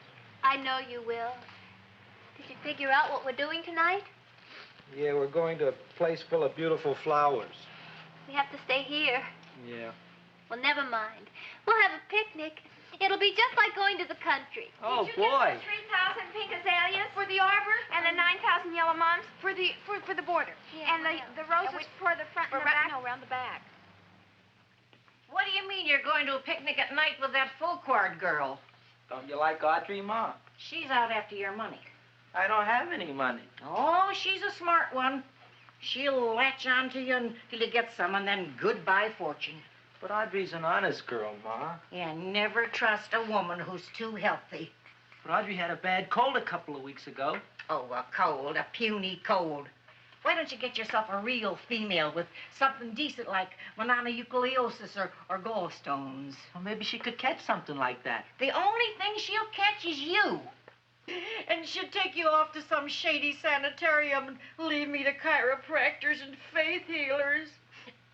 I know you will. Did you figure out what we're doing tonight? Yeah, we're going to a place full of beautiful flowers. We have to stay here. Yeah. Well, never mind. We'll have a picnic. It'll be just like going to the country. Oh, Did you boy. Get the 3,000 pink azaleas for the arbor and the 9,000 yellow mums for the border. Yeah, and the roses for the front and the back. No, around the back. What do you mean you're going to a picnic at night with that full-quart girl? Don't you like Audrey, Ma? She's out after your money. I don't have any money. Oh, she's a smart one. She'll latch on to you until you get some, and then goodbye fortune. But Audrey's an honest girl, Ma. Yeah, never trust a woman who's too healthy. But Audrey had a bad cold a couple of weeks ago. Oh, a cold, a puny cold. Why don't you get yourself a real female with something decent like mononucleosis or gallstones? Well, maybe she could catch something like that. The only thing she'll catch is you. And she'll take you off to some shady sanitarium and leave me to chiropractors and faith healers.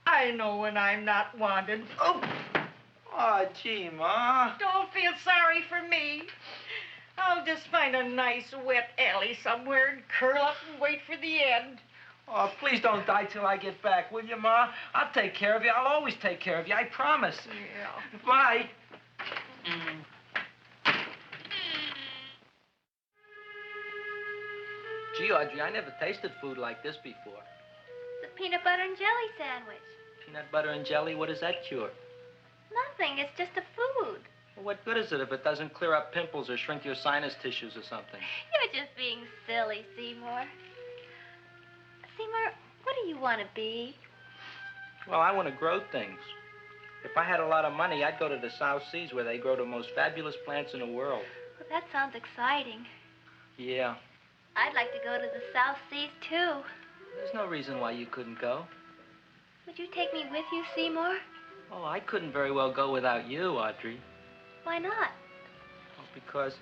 I know when I'm not wanted. Oh, gee, Ma. don't feel sorry for me. I'll just find a nice wet alley somewhere and curl up and wait for the end. Oh, please don't die till I get back, will you, Ma? I'll take care of you. I'll always take care of you. I promise. Yeah. Bye. Gee, Audrey, I never tasted food like this before. The peanut butter and jelly sandwich. Peanut butter and jelly, what does that cure? Nothing. It's just a food. Well, what good is it if it doesn't clear up pimples or shrink your sinus tissues or something? You're just being silly, Seymour. Seymour, what do you want to be? Well, I want to grow things. If I had a lot of money, I'd go to the South Seas where they grow the most fabulous plants in the world. Well, that sounds exciting. Yeah. I'd like to go to the South Seas, too. There's no reason why you couldn't go. Would you take me with you, Seymour? Oh, I couldn't very well go without you, Audrey. Why not? Oh, because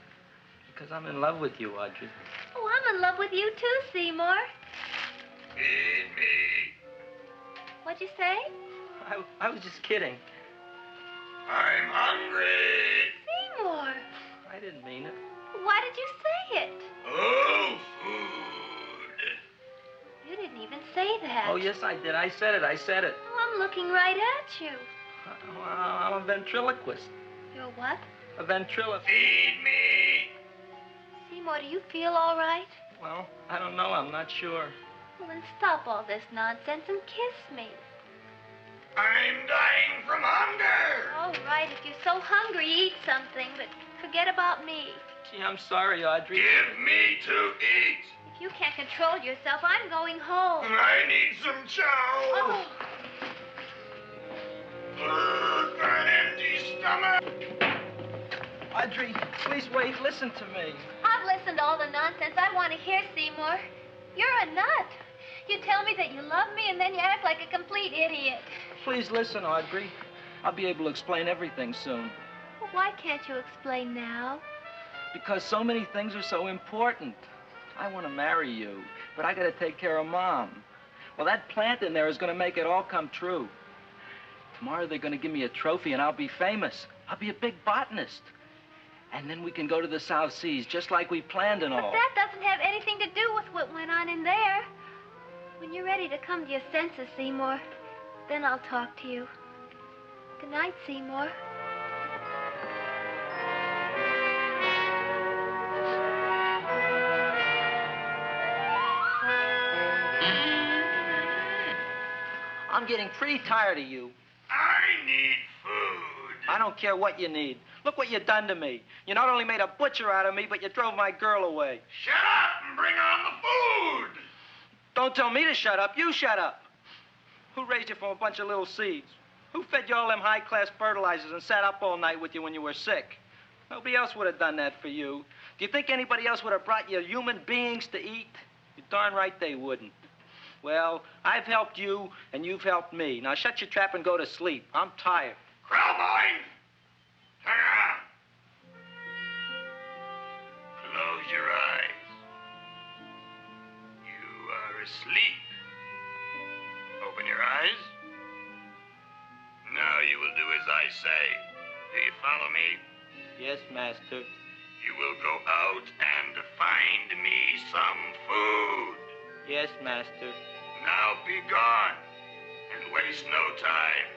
I'm in love with you, Audrey. Oh, I'm in love with you, too, Seymour. Feed me. What'd you say? I was just kidding. I'm hungry. Seymour. I didn't mean it. Why did you say it? Oh, food. You didn't even say that. Oh, yes, I did. I said it. Oh, I'm looking right at you. I'm a ventriloquist. You're what? A ventriloquist. Feed me. Seymour, do you feel all right? Well, I don't know. I'm not sure. Well, then stop all this nonsense and kiss me. I'm dying from hunger. All right, if you're so hungry, eat something, but forget about me. Gee, I'm sorry, Audrey. Give me to eat. If you can't control yourself, I'm going home. I need some chow. Oh. Food for an empty stomach. Audrey, please wait. Listen to me. I've listened to all the nonsense I want to hear, Seymour. You're a nut. You tell me that you love me, and then you act like a complete idiot. Please listen, Audrey. I'll be able to explain everything soon. Well, why can't you explain now? Because so many things are so important. I want to marry you, but I got to take care of Mom. Well, that plant in there is going to make it all come true. Tomorrow they're going to give me a trophy, and I'll be famous. I'll be a big botanist. And then we can go to the South Seas, just like we planned and all. But that doesn't have anything to do with what went on in there. When you're ready to come to your senses, Seymour, then I'll talk to you. Good night, Seymour. I'm getting pretty tired of you. I need food. I don't care what you need. Look what you done to me. You not only made a butcher out of me, but you drove my girl away. Shut up and bring on the food. Don't tell me to shut up. You shut up. Who raised you from a bunch of little seeds? Who fed you all them high-class fertilizers and sat up all night with you when you were sick? Nobody else would have done that for you. Do you think anybody else would have brought you human beings to eat? You're darn right they wouldn't. Well, I've helped you, and you've helped me. Now shut your trap and go to sleep. I'm tired. Krellboyne! Turn around. Close your eyes. You are asleep. Open your eyes. Now you will do as I say. Do you follow me? Yes, Master. You will go out and find me some food. Yes, Master. Now be gone and waste no time.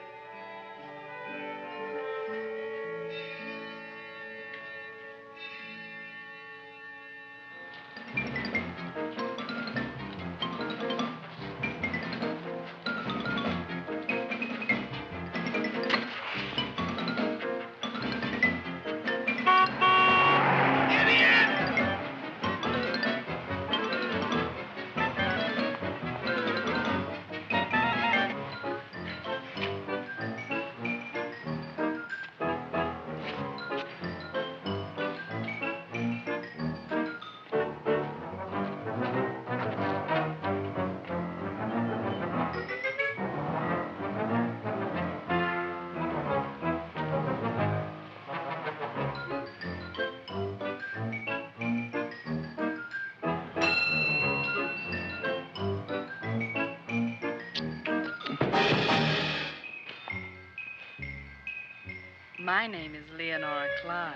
My name is Leonora Clyde.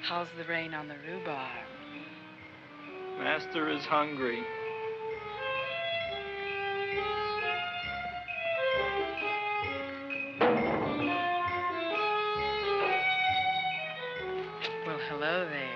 How's the rain on the rhubarb? Master is hungry. Well, hello there.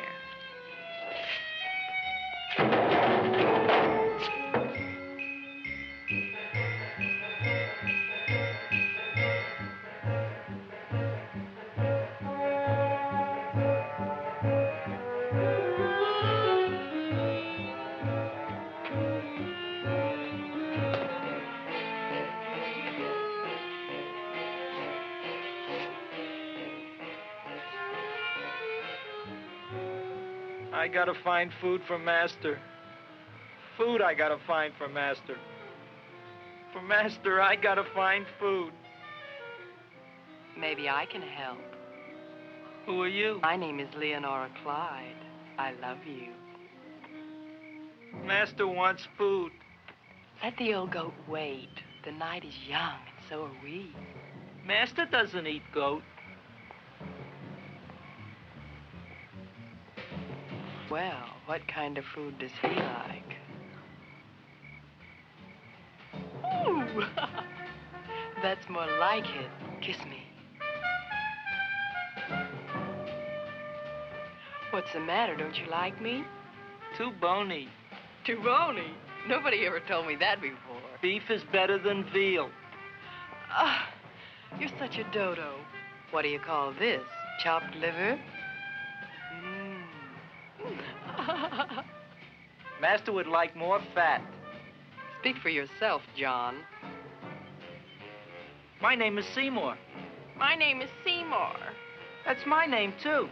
I gotta find food for Master. Food I gotta find for Master. For Master, I gotta find food. Maybe I can help. Who are you? My name is Leonora Clyde. I love you. Master wants food. Let the old goat wait. The night is young, and so are we. Master doesn't eat goat. Well, what kind of food does he like? Ooh! That's more like it. Kiss me. What's the matter? Don't you like me? Too bony. Too bony? Nobody ever told me that before. Beef is better than veal. Ah, you're such a dodo. What do you call this? Chopped liver? Master would like more fat. Speak for yourself, John. My name is Seymour. My name is Seymour. That's my name, too.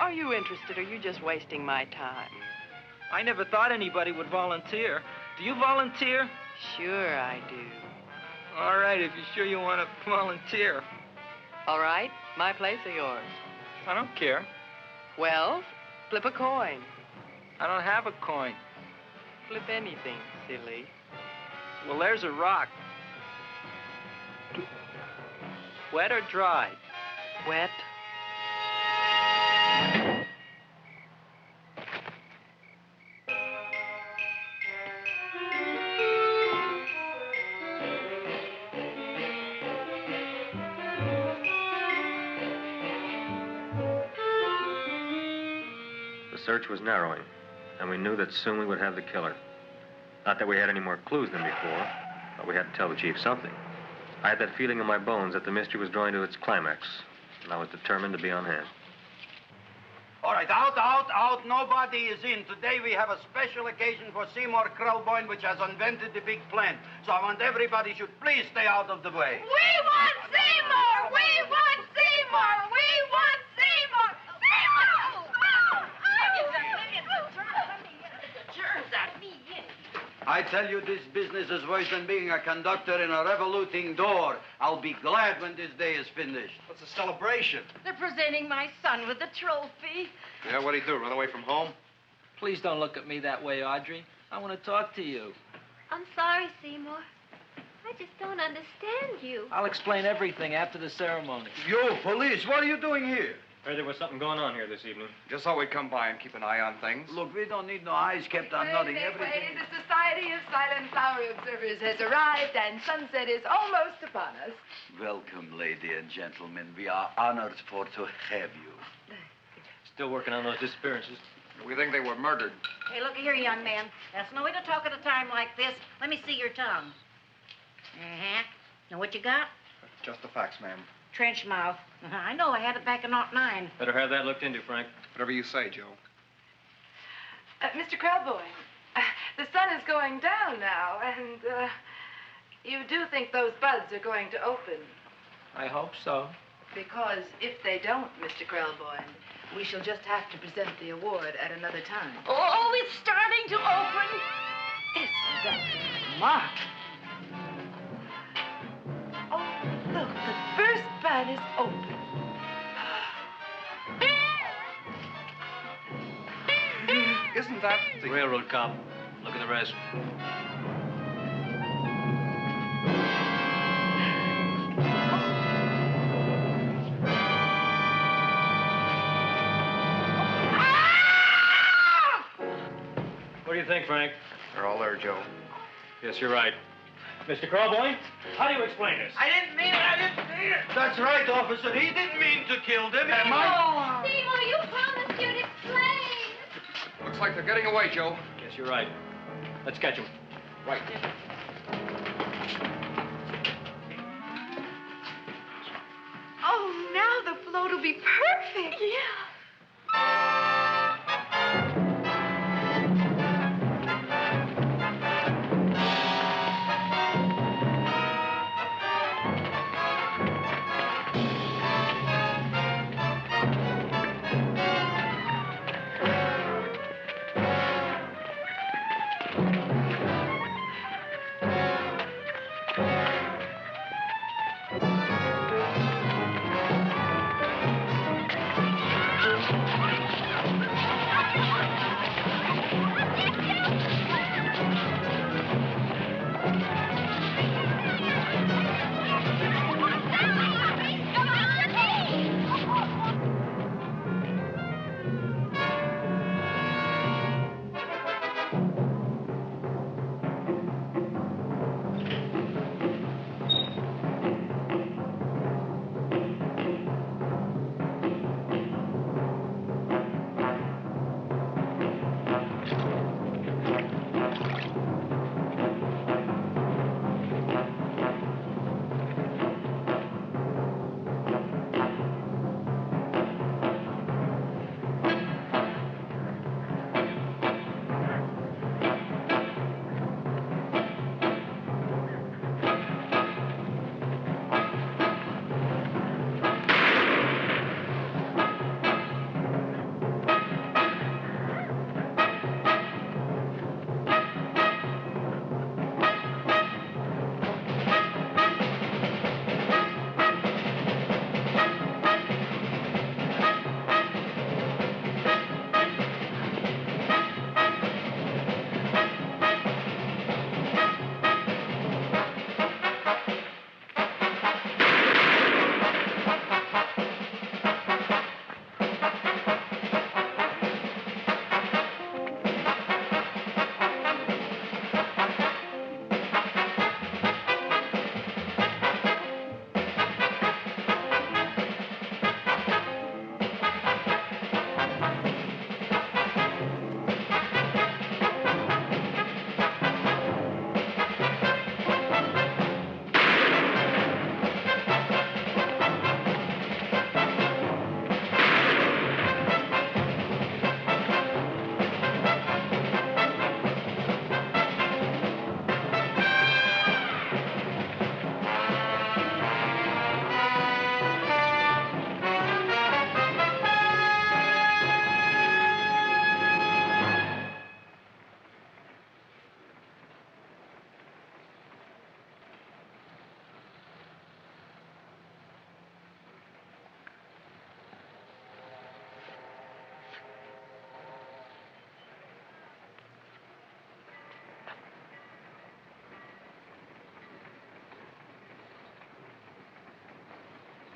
Are you interested, or are you just wasting my time? I never thought anybody would volunteer. Do you volunteer? Sure I do. All right, if you're sure you want to volunteer. All right, my place or yours? I don't care. Well, flip a coin. I don't have a coin. Flip anything, silly. Well, there's a rock. Wet or dry? Wet. The search was narrowing, and we knew that soon we would have the killer. Not that we had any more clues than before, but we had to tell the chief something. I had that feeling in my bones that the mystery was drawing to its climax, and I was determined to be on hand. All right, out. Nobody is in. Today we have a special occasion for Seymour Krellboyne, which has invented the big plan. So I want everybody should please stay out of the way. We want Seymour! We want Seymour! We want Seymour! Seymour! I tell you, this business is worse than being a conductor in a revoluting door. I'll be glad when this day is finished. What's a celebration? They're presenting my son with the trophy. Yeah, what'd he do, run away from home? Please don't look at me that way, Audrey. I want to talk to you. I'm sorry, Seymour. I just don't understand you. I'll explain everything after the ceremony. You, police, what are you doing here? Heard there was something going on here this evening. Just thought we'd come by and keep an eye on things. Look, we don't need no eyes kept on nothing. Wait, Everything. the Society of Silent Flower Observers has arrived, and sunset is almost upon us. Welcome, lady and gentlemen. We are honored for to have you. Still working on those disappearances. We think they were murdered. Hey, look here, young man. That's no way to talk at a time like this. Let me see your tongue. Uh-huh. Now, what you got? Just the facts, ma'am. Trench mouth. I know. I had it back in '09. Better have that looked into, Frank. Whatever you say, Joe. Mr. Krelboyne, the sun is going down now, and you do think those buds are going to open? I hope so. Because if they don't, Mr. Krelboyne, we shall just have to present the award at another time. Oh, it's starting to open. Isn't that smart? Oh, look, the first bud is open. Isn't that the railroad cop? Look at the rest. What do you think, Frank? They're all there, Joe. Yes, you're right. Mr. Krelboyne, how do you explain this? I didn't mean it. I didn't mean it. That's right, officer. He didn't mean to kill them. Am I? Seymour, you promised you'd explain. Looks like they're getting away, Joe. Yes, you're right. Let's catch him. Right. Oh, now the float will be perfect. Yeah.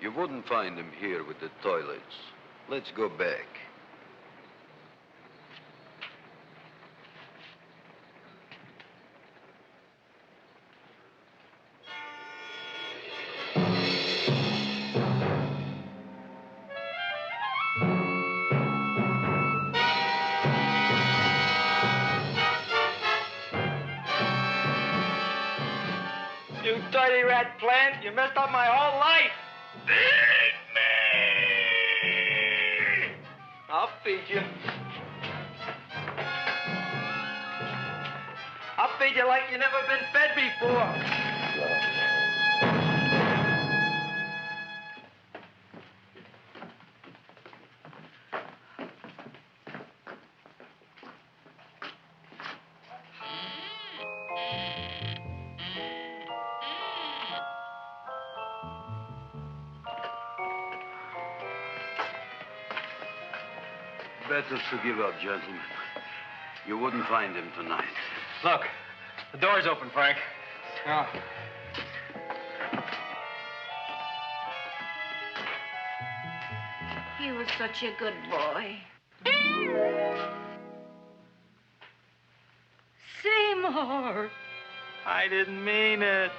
You wouldn't find him here with the toilets. Let's go back. You dirty rat plant, you messed up my whole life. Feed me! I'll feed you. I'll feed you like you never been fed before. Better to give up, gentlemen. You wouldn't find him tonight. Look, the door's open, Frank. Oh. He was such a good boy. Seymour! I didn't mean it.